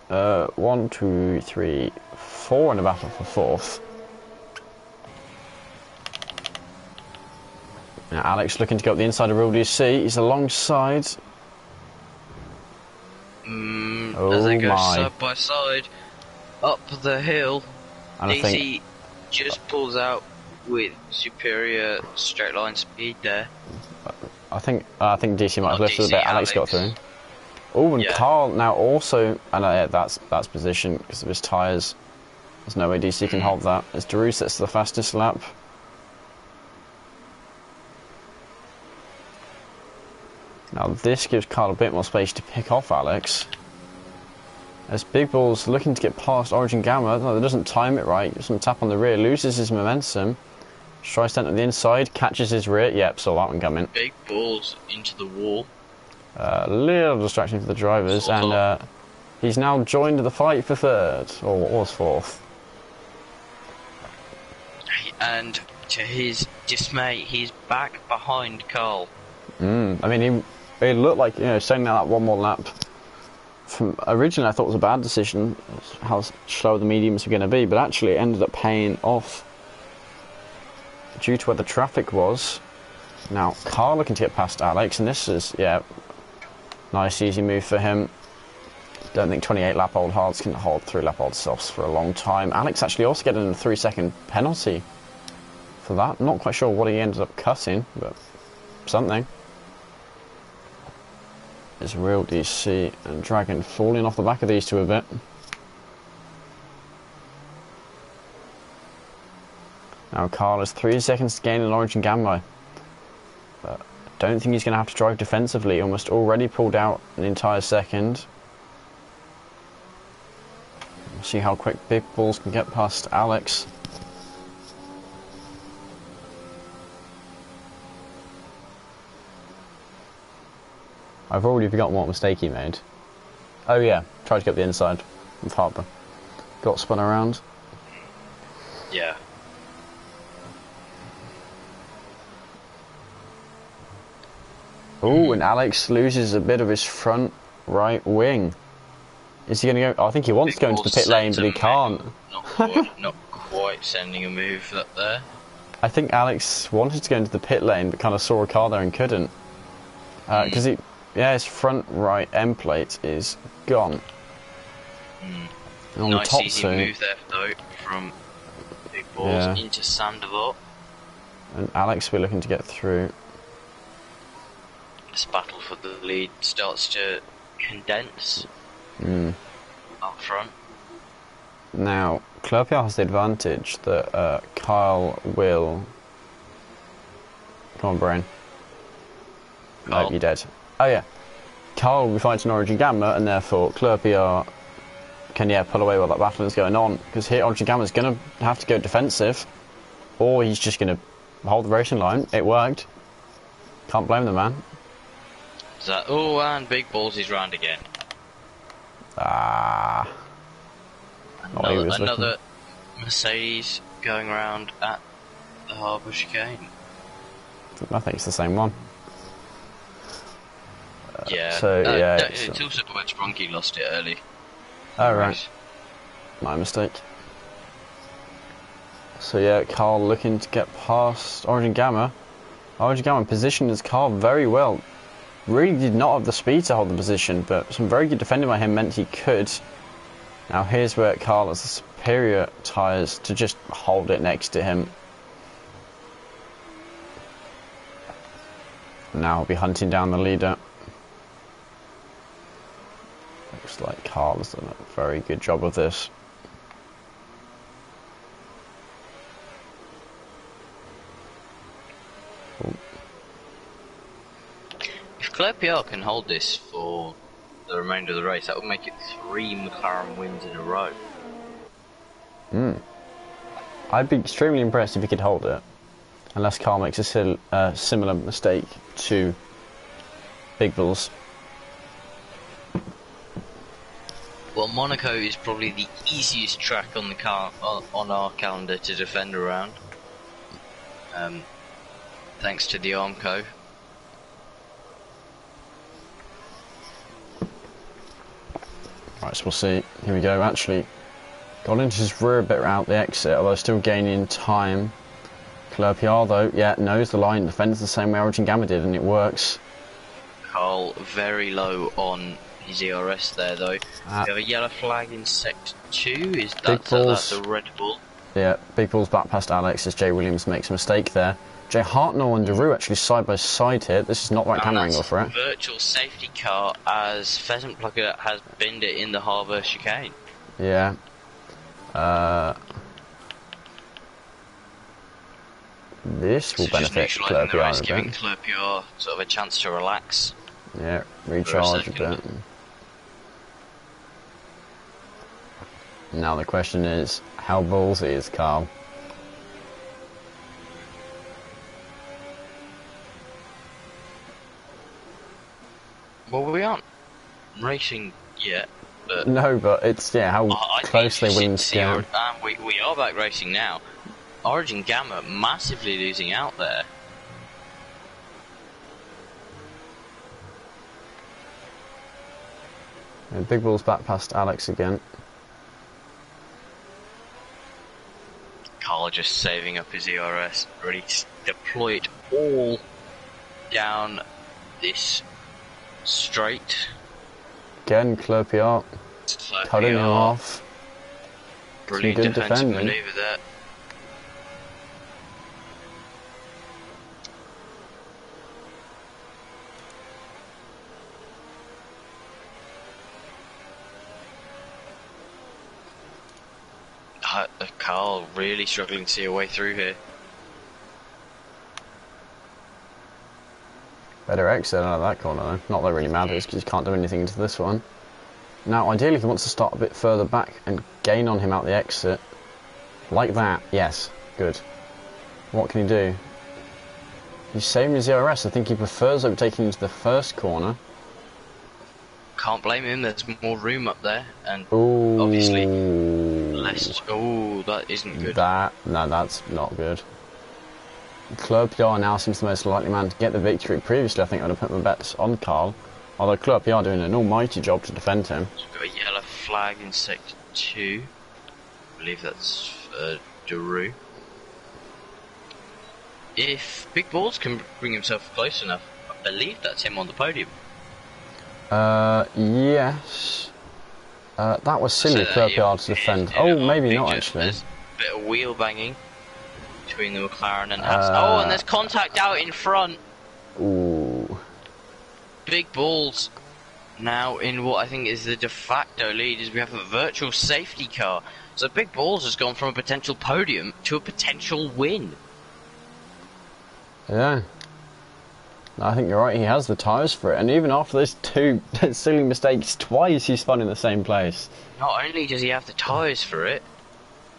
3rd. 1, 2, 3, 4 in the battle for 4th. Now Alex looking to go up the inside of Real DC. He's alongside. As they go side by side up the hill, and DC just pulls out with superior straight line speed there. I think DC might have lifted a bit. Alex got through. Oh, and Yeah. Carl now also, and that's position because of his tyres. There's no way DC can hold that. As Daru sets to the fastest lap. Now this gives Carl a bit more space to pick off Alex. As Big Ball's looking to get past Origin Gamma, no, that doesn't time it right. Doesn't tap on the rear, loses his momentum. Tries to enter the inside, catches his rear. Yep, saw that one coming. Big Balls into the wall. A little distraction for the drivers, and he's now joined the fight for 3rd, or what was 4th. And to his dismay, he's back behind Carl. I mean, it looked like, staying out that one more lap. Originally, I thought it was a bad decision, how slow the mediums were going to be, but actually it ended up paying off due to where the traffic was. Now, Carl looking to get past Alex, and this is, nice, easy move for him. Don't think 28 lap old hards can hold 3 lap old softs for a long time. Alex actually also getting a 3-second penalty for that. Not quite sure what he ended up cutting, but something. There's Real DC and Dragon falling off the back of these two a bit. Now Carl has 3 seconds to gain an Origin Gamma. But I don't think he's going to have to drive defensively. Almost already pulled out an entire second. We'll see how quick Big Balls can get past Alex. I've already forgotten what mistake he made. Oh yeah, tried to get the inside of Harbour. Got spun around. Yeah. Oh, and Alex loses a bit of his front right wing. Is he going to go? I think he wants to go into the pit lane, but he can't. Not quite sending a move up there. I think Alex wanted to go into the pit lane, but kind of saw a car there and couldn't. Because his front right end plate is gone. On Nice the top easy two, move there though from Big Balls into Sandoval. and Alex we're looking to get through. This battle for the lead starts to condense up front. Now, Clerpiar has the advantage that Kyle will... Come on, Brain. Carl. No, you're dead. Oh, yeah. Kyle will be fighting Origin Gamma, and therefore Clerpiar can, pull away while that battle is going on. Because here, Origin Gamma's going to have to go defensive, or he's just going to hold the racing line. It worked. Can't blame the man. And Big Balls is round again. Another Mercedes going round at the Harbour chicane. I think it's the same one. It's also where Sprunky lost it early. Oh, right. My mistake. So yeah, Carl looking to get past Origin Gamma. Origin Gamma positioned his car very well. Really did not have the speed to hold the position, but some very good defending by him meant he could. Now here's where Carl has the superior tyres to just hold it next to him. Now he'll be hunting down the leader. Looks like Carl has done a very good job of this. If Clerpiot can hold this for the remainder of the race, that would make it 3 McLaren wins in a row. I'd be extremely impressed if he could hold it. Unless Carl makes a similar mistake to Big Bulls. Well, Monaco is probably the easiest track on the on our calendar to defend around. Thanks to the Armco. Right, so we'll see. Here we go. Actually, got into his rear a bit out the exit, although still gaining time. Clerpiot, though, yeah, knows the line, defends the same way Origin Gamma did, and it works. Carl very low on his ERS there, though. We have a yellow flag in Sector 2. Is that that's a Red Bull? Yeah, Big Bull's back past Alex as Jay Williams makes a mistake there. Jay Hartnell and Deroux actually side by side here. This is not right camera angle for it. Virtual safety car as Pheasant Plucker has binned it in the harbour chicane. Yeah. This will benefit Clerpiot, giving Clerpiot sort of a chance to relax. Yeah, recharge a bit. Now the question is, how ballsy is Carl? Well, we aren't racing yet, but... No, but it's, yeah, how close they're willing to go. We are back racing now. Origin Gamma massively losing out there. And Big Bull's back past Alex again. Carl just saving up his ERS, ready to deploy it all down this straight. Again, Clerpiot cutting him off. Brilliant good defensive defending. manoeuvre there. Carl really struggling to see a way through here. Better exit out of that corner though. Not that it really matters because you can't do anything into this one. Now ideally if he wants to start a bit further back and gain on him out the exit. Like that, yes, good. What can he do? He's saving his ERS. I think he prefers overtaking into the first corner. Can't blame him, there's more room up there, and Ooh. obviously less. Oh, that isn't good. No, that's not good. Clerpiot now seems the most likely man to get the victory. Previously, I think I would have put my bets on Carl, although Clerpiot doing an almighty job to defend him. We've got a yellow flag in Sector 2. I believe that's Deroux. If Big Balls can bring himself close enough, I believe that's him on the podium. Yes. That was silly, Clerpiot to defend. Oh, maybe not actually. There's a bit of wheel banging between the McLaren and Haas. Oh, and there's contact out in front. Ooh. Big Balls now in what I think is the de facto lead as we have a virtual safety car. So Big Balls has gone from a potential podium to a potential win. Yeah. I think you're right, he has the tyres for it, and even after those two silly mistakes twice, he spun in the same place. Not only does he have the tyres for it,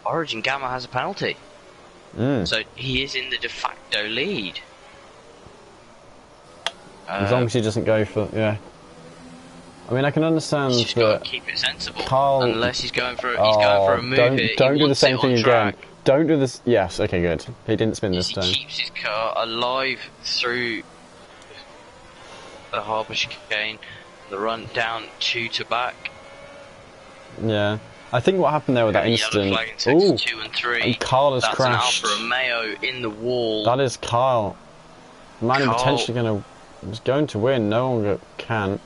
Origin Gamma has a penalty. So he is in the de facto lead. As long as he doesn't go for, yeah. I mean, I can understand he's just got to keep it sensible. Carl, unless he's going for a move here. Don't do the same thing again. Don't do this. Yes, okay, good. He didn't spin this time. He keeps his car alive through the harbour chicane, the run down 2 to back. Yeah, I think what happened there with that incident. Ooh, 2 and 3. And Carl has crashed. That's an Alfa Romeo in the wall. That is Carl. The man potentially was going to win. No longer can.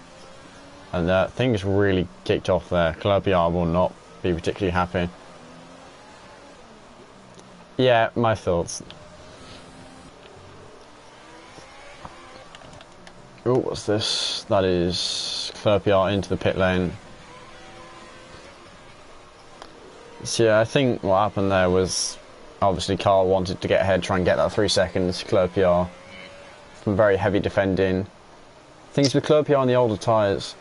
And things really kicked off there. Clerpiot will not be particularly happy. Yeah, my thoughts. Oh, what's this? That is Clerpiot into the pit lane. So yeah, I think what happened there was obviously Carl wanted to get ahead, try and get that 3 seconds. Clerpiot, from very heavy defending, Things with Clerpier on the older tyres.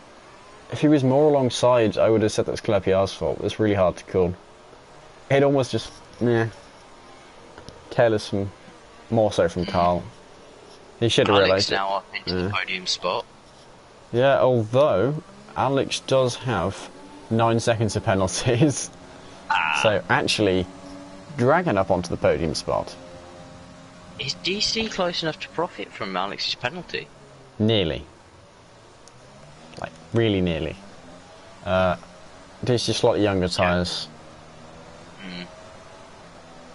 If he was more alongside, I would have said that's Clerpier's fault. It's really hard to call. It almost just, yeah, careless from, more so from Carl. He should have realised it. Alex now up into the podium spot. Yeah, although Alex does have 9 seconds of penalties. So actually, dragging up onto the podium spot. Is DC close enough to profit from Alex's penalty? Nearly. Like, really nearly. DC's slightly younger tyres.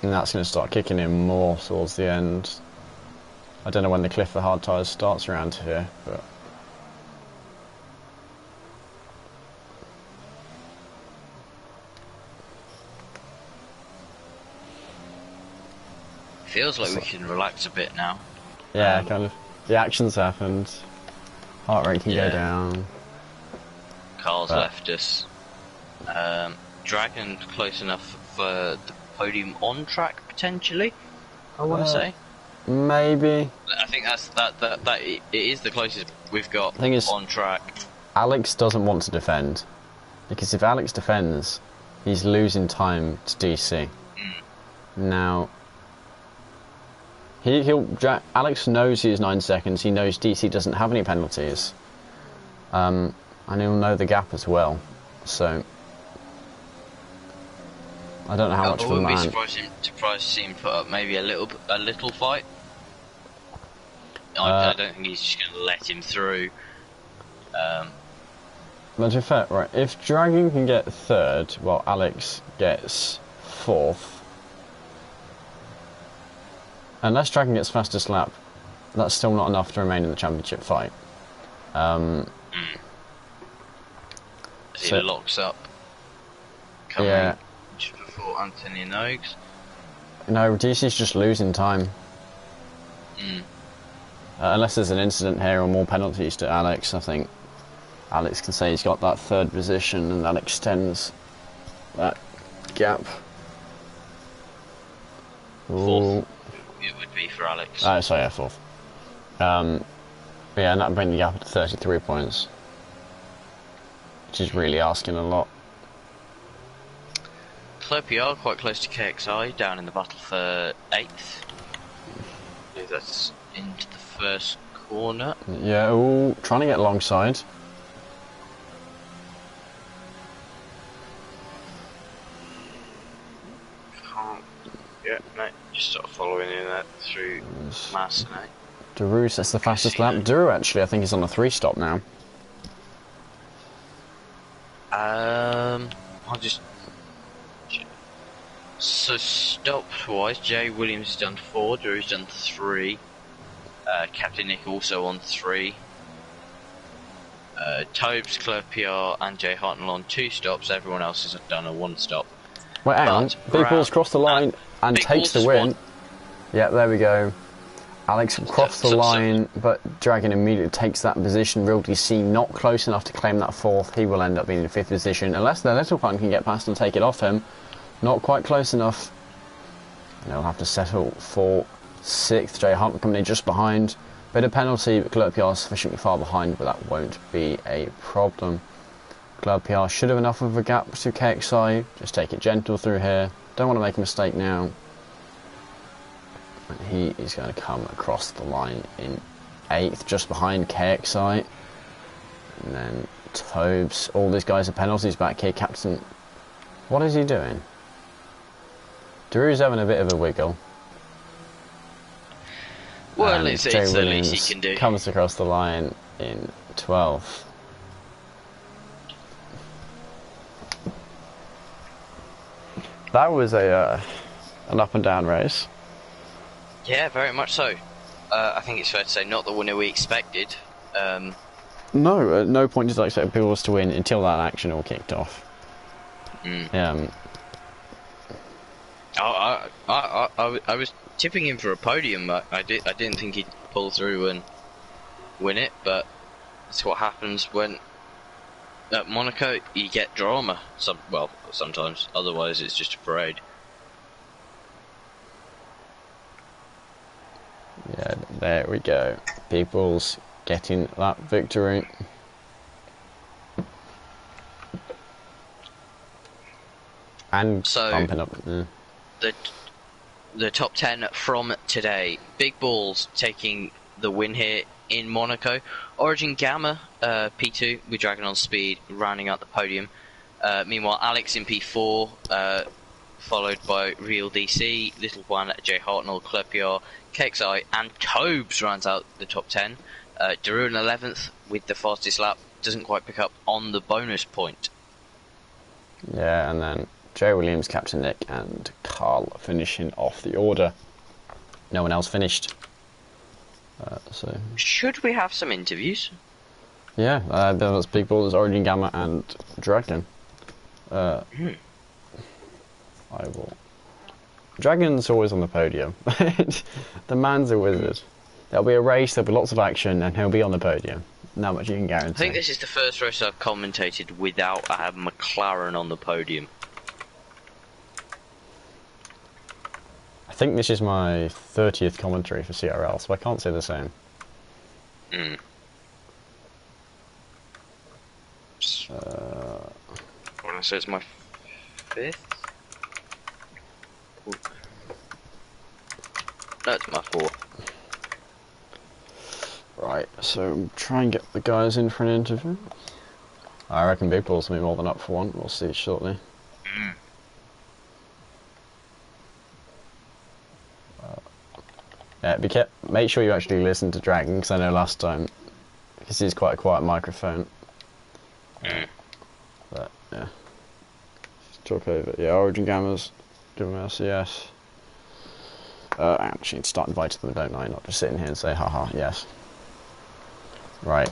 And that's going to start kicking in more towards the end. I don't know when the cliff for hard tyres starts around here, but... Feels like we can relax a bit now. Yeah, kind of. The action's happened. Heart rate can go down. Carl's left us. Dragon close enough for the podium on track potentially. I want to say. Maybe. I think that it is the closest we've got thing is, on track. Alex doesn't want to defend, because if Alex defends, he's losing time to DC. Now, Alex knows he has 9 seconds. He knows DC doesn't have any penalties, and he'll know the gap as well. So I don't know how much of a man. I wouldn't be surprised to see him put up maybe a little fight. I don't think he's just going to let him through. But to be fair, right, if Dragon can get third, while Alex gets fourth, unless Dragon gets fastest lap, that's still not enough to remain in the championship fight. He locks up. Yeah. Just before Anthony Noakes. No, DC's just losing time. Unless there's an incident here or more penalties to Alex, I think Alex can say he's got that third position and that extends that gap. Fourth, it would be for Alex. Sorry, yeah, fourth. Yeah, and that would bring the gap to 33 points. Which is really asking a lot. Clerpier quite close to KXI, down in the battle for 8th. That's into the first corner. Yeah, ooh, trying to get alongside. No, just sort of following in that through Mass, mate. Daru's, that's the fastest lap. Daru actually, I think, is on a 3-stop now. I'll just... So stops-wise, Jay Williams has done 4, Daru's done 3. Captain Nick also on 3. Tobes, Clerpier and Jay Hartnell on 2 stops. Everyone else has done a 1-stop. Wait, hang on. Big Ball's crossed the line and takes the win. Yeah, there we go. Alex crossed the line, but Dragon immediately takes that position. Real DC not close enough to claim that 4th. He will end up being in 5th position, unless the little one can get past and take it off him. Not quite close enough. And he'll have to settle for 6th. Jay Hunt coming in just behind. Bit of penalty, but Clerpier sufficiently far behind, but that won't be a problem. Clerpier should have enough of a gap to KXI. Just take it gentle through here. Don't want to make a mistake now. He is going to come across the line in 8th, just behind KXI. And then Tobes. All these guys are penalties back here. Captain, what is he doing? Daru's having a bit of a wiggle. Well, it's the least he can do. Comes across the line in 12th. That was an up and down race. Yeah, very much so. I think it's fair to say not the winner we expected. No, at no point did I expect Bills to win until that action all kicked off. I was tipping him for a podium. I didn't think he'd pull through and win it, but that's what happens when at Monaco you get drama. Sometimes. Otherwise, it's just a parade. Yeah, there we go. Peoples getting that victory. And so bumping up. Yeah. The top 10 from today. Big Balls taking the win here in Monaco. Origin Gamma, P2 with Dragon on Speed, rounding out the podium. Meanwhile, Alex in P4, followed by Real DC, Little One, Jay Hartnell, Klepiar, KXI, and Tobes rounds out the top 10. Daru in 11th with the fastest lap, doesn't quite pick up on the bonus point. Yeah, and then Joe Williams, Captain Nick, and Carl finishing off the order. No one else finished. So should we have some interviews? Yeah, there was Big Balls, Origin Gamma, and Dragon. I will. Dragon's always on the podium. The man's a wizard. There'll be a race, there'll be lots of action, and he'll be on the podium. Not much you can guarantee. I think this is the first race I've commentated without a McLaren on the podium. I think this is my 30th commentary for CRL, so I can't say the same. I want to say it's my 5th? No, it's my 4th. Right, so try and get the guys in for an interview. I reckon Big Balls will be more than up for one. We'll see shortly. Yeah, make sure you actually listen to Dragon, because I know last time, because he's quite a quiet microphone. But, yeah. Just talk over. Yeah, Origin Gammas, give him LCS. Actually, start inviting them, don't I? Not just sitting here and say, haha, yes. Right.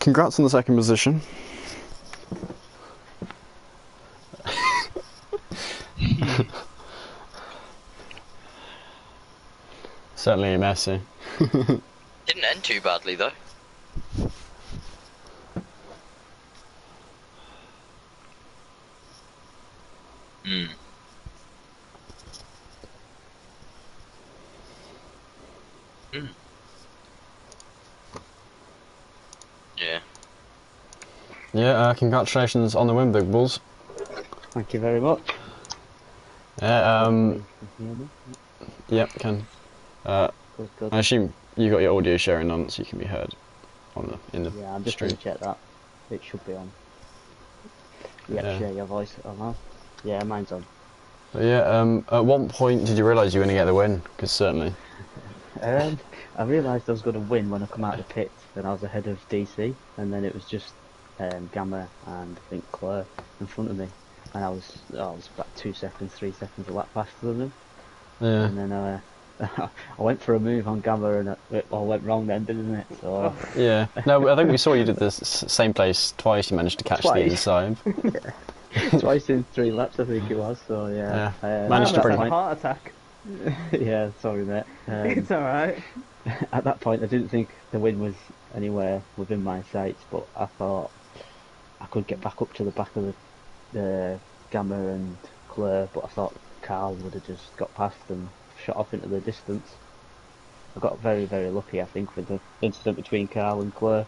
Congrats on the second position. Certainly messy. Didn't end too badly though. Yeah. Yeah, congratulations on the win, Big Bulls. Thank you very much. Yeah, yep, can. Good. I assume you got your audio sharing on, so you can be heard on in the Yeah, I'm just stream. going to check that. It should be on. Yep, Yeah. share your voice. Oh, yeah, mine's on. But yeah, at what point did you realise you were going to get the win? Because certainly. I realised I was going to win when I come out of the pit, and I was ahead of DC, and then it was just Gamma and I think Claire in front of me, and I was about 2 seconds, 3 seconds a lap faster than them. Yeah. And then I went for a move on Gamma and it all went wrong then, didn't it? So Yeah. No, I think we saw you did the same place twice. You managed to catch the Twice. inside. twice in 3 laps, I think it was. So yeah, Managed to I bring. had a heart attack. yeah, sorry mate. It's alright. At that point, I didn't think the win was anywhere within my sights, but I thought I could get back up to the back of the Gamma and Claire, but I thought Carl would have just got past and shot off into the distance. I got very, very lucky, I think, with the incident between Carl and Claire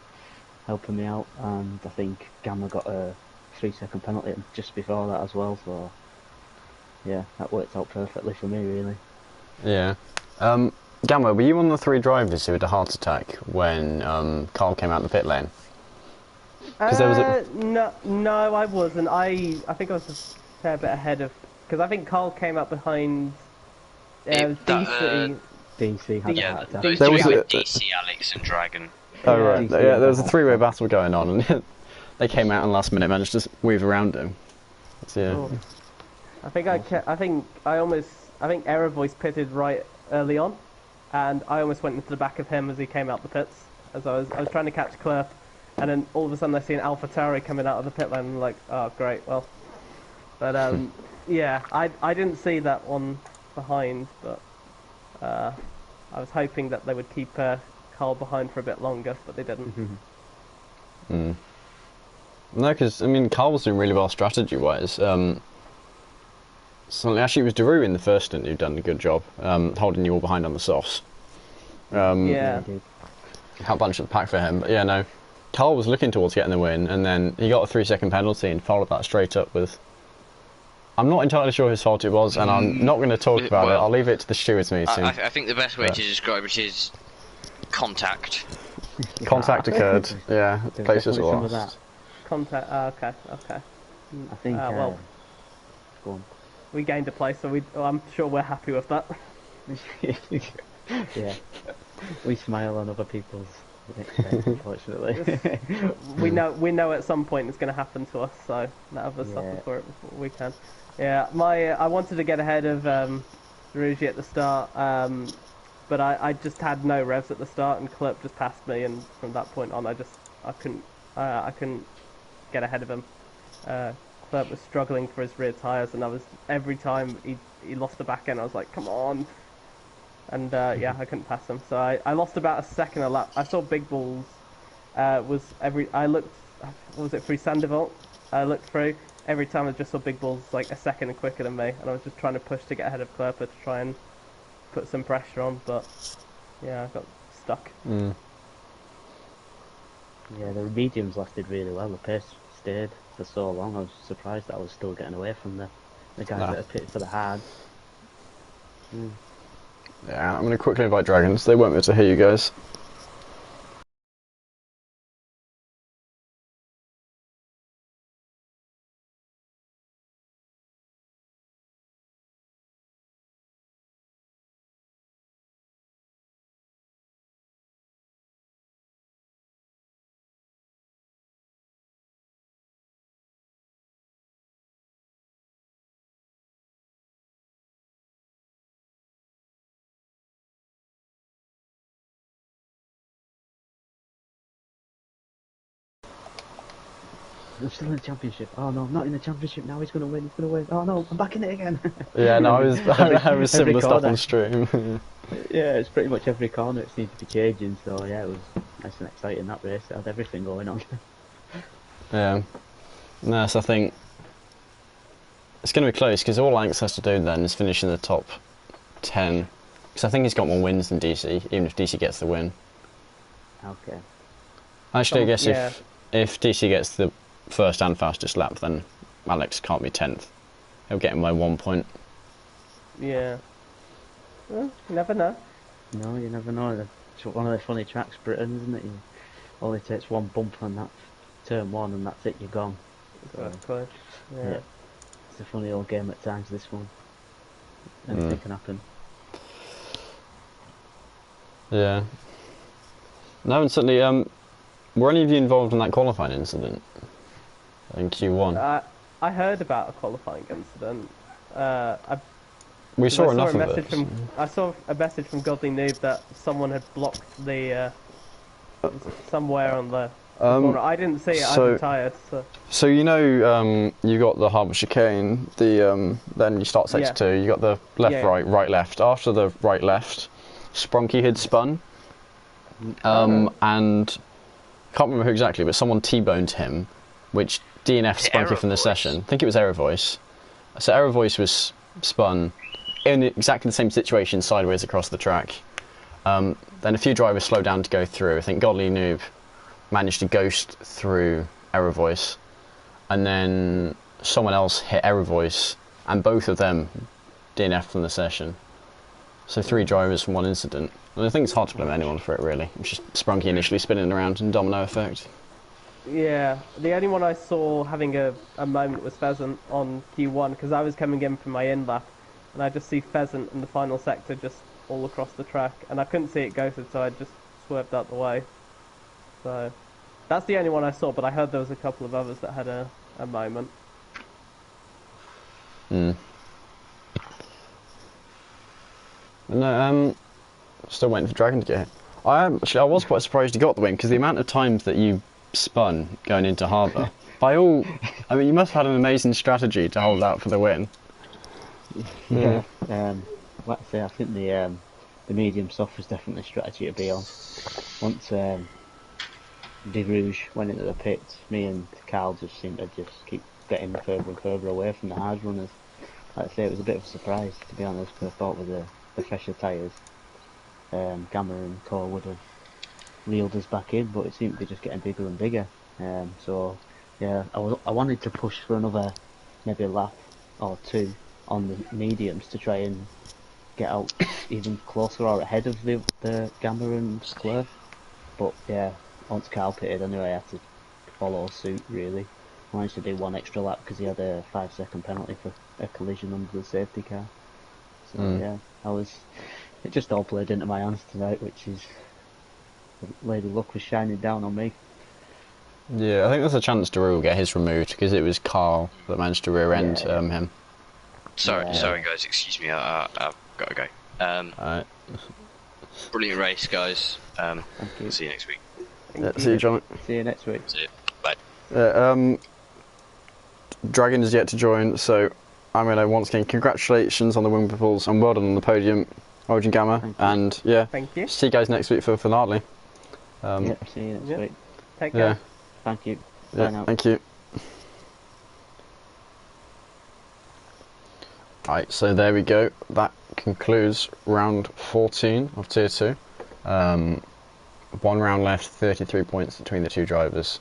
helping me out, and I think Gamma got a 3-second penalty just before that as well, so yeah, that worked out perfectly for me, really. Yeah. Gamma, were you one of the 3 drivers who had a heart attack when Carl came out the pit lane? There was No, I wasn't. I think I was a fair bit ahead of, because I think Carl came up behind DC. DC had a Yeah, heart attack. those There two was with DC, Alex and Dragon. Oh Yeah, right. DC Yeah, there was a had a 3-way heart battle going on, and they came out and last minute managed to weave around him. So, yeah. Oh. I think Error Voice pitted right early on, and I almost went into the back of him as he came out the pits. As I was trying to catch Clerp, and then all of a sudden I see an Alpha Tauri coming out of the pit lane, and I'm like, oh great, well. But yeah, I didn't see that one behind, but I was hoping that they would keep Carl behind for a bit longer, but they didn't. Mm. No, because I mean, Carl was doing really well strategy-wise. So actually, it was Daru in the first stint who'd done a good job, holding you all behind on the softs. Yeah. Helped bunch of the pack for him, but yeah, no. Carl was looking towards getting the win, and then he got a 3-second penalty and followed that straight up with. I'm not entirely sure whose fault it was, and I'm not going to talk about it. I'll leave it to the stewards meeting. I think the best way to describe it is contact. Contact occurred. Yeah, There's places definitely were some of lost. Contact. Okay. I think. Well, go on. we gained a place, so I'm sure we're happy with that. Yeah, we smile on other people's expense, unfortunately. we know at some point it's going to happen to us, so none of us suffer for it before we can. Yeah, I wanted to get ahead of Rougi at the start, but I just had no revs at the start, and Klep just passed me, and from that point on, I couldn't get ahead of him. Klep was struggling for his rear tyres, and every time he lost the back end, I was like, come on. And yeah, I couldn't pass him, so I lost about a second a lap. I saw Big Balls I looked, what was it, through Sandoval? I looked through. Every time I just saw Big Balls like a second quicker than me, and I was just trying to push to get ahead of Klerper to try and put some pressure on, but yeah, I got stuck. Mm. Yeah, the mediums lasted really well. The pace stayed for so long. I was surprised that I was still getting away from the guys that had pitted for the hard. Mm. Yeah, I'm going to quickly invite Dragons. They won't be able to hear you guys. I'm still in the championship. Oh no, I'm not in the championship now. He's gonna win. He's gonna win. Oh no, I'm back in it again. Yeah, no, I was similar stuff corner. on stream. Yeah, it's pretty much every corner it seemed to be changing. So yeah, it was nice and exciting that race. It had everything going on. Yeah. No, so I think it's going to be close because all Alex has to do then is finish in the top 10. Because I think he's got more wins than DC, even if DC gets the win. Okay. Actually, I guess yeah. if DC gets the first and fastest lap, then Alex can't be 10th. He'll get him by 1 point. Yeah. Well, you never know. No, you never know. It's one of the funny tracks, Britain, isn't it? You only takes one bump on that turn one, and that's it. You're gone. So, Close. Yeah. it's a funny old game at times. This one. Anything can happen. Yeah. No, and certainly, were any of you involved in that qualifying incident in Q1? I heard about a qualifying incident. We saw enough a of message it. I saw a message from Godly Noob that someone had blocked the somewhere on the corner. I didn't see it. I've been tired. So you know, you got the harbour chicane. Then you start sector 2. You got the left, right, right, left. After the right, left, Sprunky had spun, and I can't remember who exactly, but someone T-boned him, which DNF Sprunky from the session. I think it was Error Voice. So Error Voice was spun in exactly the same situation, sideways across the track. Then a few drivers slowed down to go through. I think Godly Noob managed to ghost through Error Voice, and then someone else hit Error Voice, and both of them DNF from the session. So 3 drivers from one incident. And I think it's hard to blame anyone for it, really. It's just Sprunky initially spinning around and domino effect. Yeah, the only one I saw having a moment was Pheasant on Q1, because I was coming in from my in lap, and I just see Pheasant in the final sector just all across the track, and I couldn't see it ghosted, so I just swerved out the way. So that's the only one I saw, but I heard there was a couple of others that had a moment. No, still waiting for Dragon to get hit. I was quite surprised he got the win, because the amount of times that you spun going into harbour, I mean, you must have had an amazing strategy to hold out for the win. Yeah. Like I say, I think the medium soft was definitely a strategy to be on. Once De Rouge went into the pits, me and Carl just seemed to just keep getting further and further away from the hard runners. Like I say, it was a bit of a surprise, to be honest, because I thought with the fresher tyres, Gamma and Core would have reeled us back in, but it seemed to be just getting bigger and bigger. So yeah, I wanted to push for another maybe a lap or 2 on the mediums to try and get out even closer or ahead of the Gamma and Claire. But yeah, once Carl pitted, I knew I had to follow suit, really. I managed to do 1 extra lap because he had a 5-second penalty for a collision under the safety car. So yeah, it just all played into my hands tonight, which is, Lady Luck was shining down on me. Yeah, I think there's a chance Daru will get his removed, because it was Carl that managed to rear end him. Sorry guys, excuse me, I've got to go. Alright. Brilliant race, guys. Thank you. See you next week. See you, John. See you next week. See you. Bye. Dragon is yet to join, so I'm going to once again congratulations on the win pools and well done on the podium, Origin Gamma, and yeah, thank you. See you guys next week for finale. See you next week. Take care. Yeah. Thank you. Yeah, Bye now. thank you. Right, so there we go. That concludes round 14 of Tier 2. 1 round left, 33 points between the 2 drivers.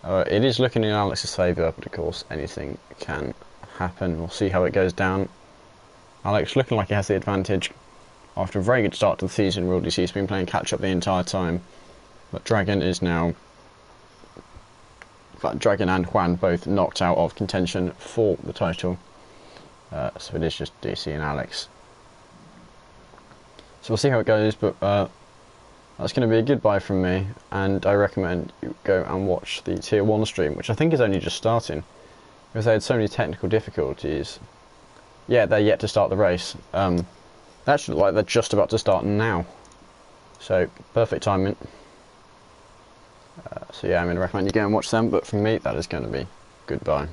It is looking in Alex's favour, but of course anything can happen. We'll see how it goes down. Alex looking like he has the advantage after a very good start to the season. Real DC's been playing catch up the entire time, but Dragon is now. Dragon and Juan both knocked out of contention for the title. So it is just DC and Alex. So we'll see how it goes, but that's going to be a goodbye from me, and I recommend you go and watch the Tier 1 stream, which I think is only just starting, because they had so many technical difficulties. Yeah, they're yet to start the race. They actually look like they're just about to start now. So, perfect timing. So yeah, I'm going to recommend you go and watch them, but from me, that is going to be goodbye.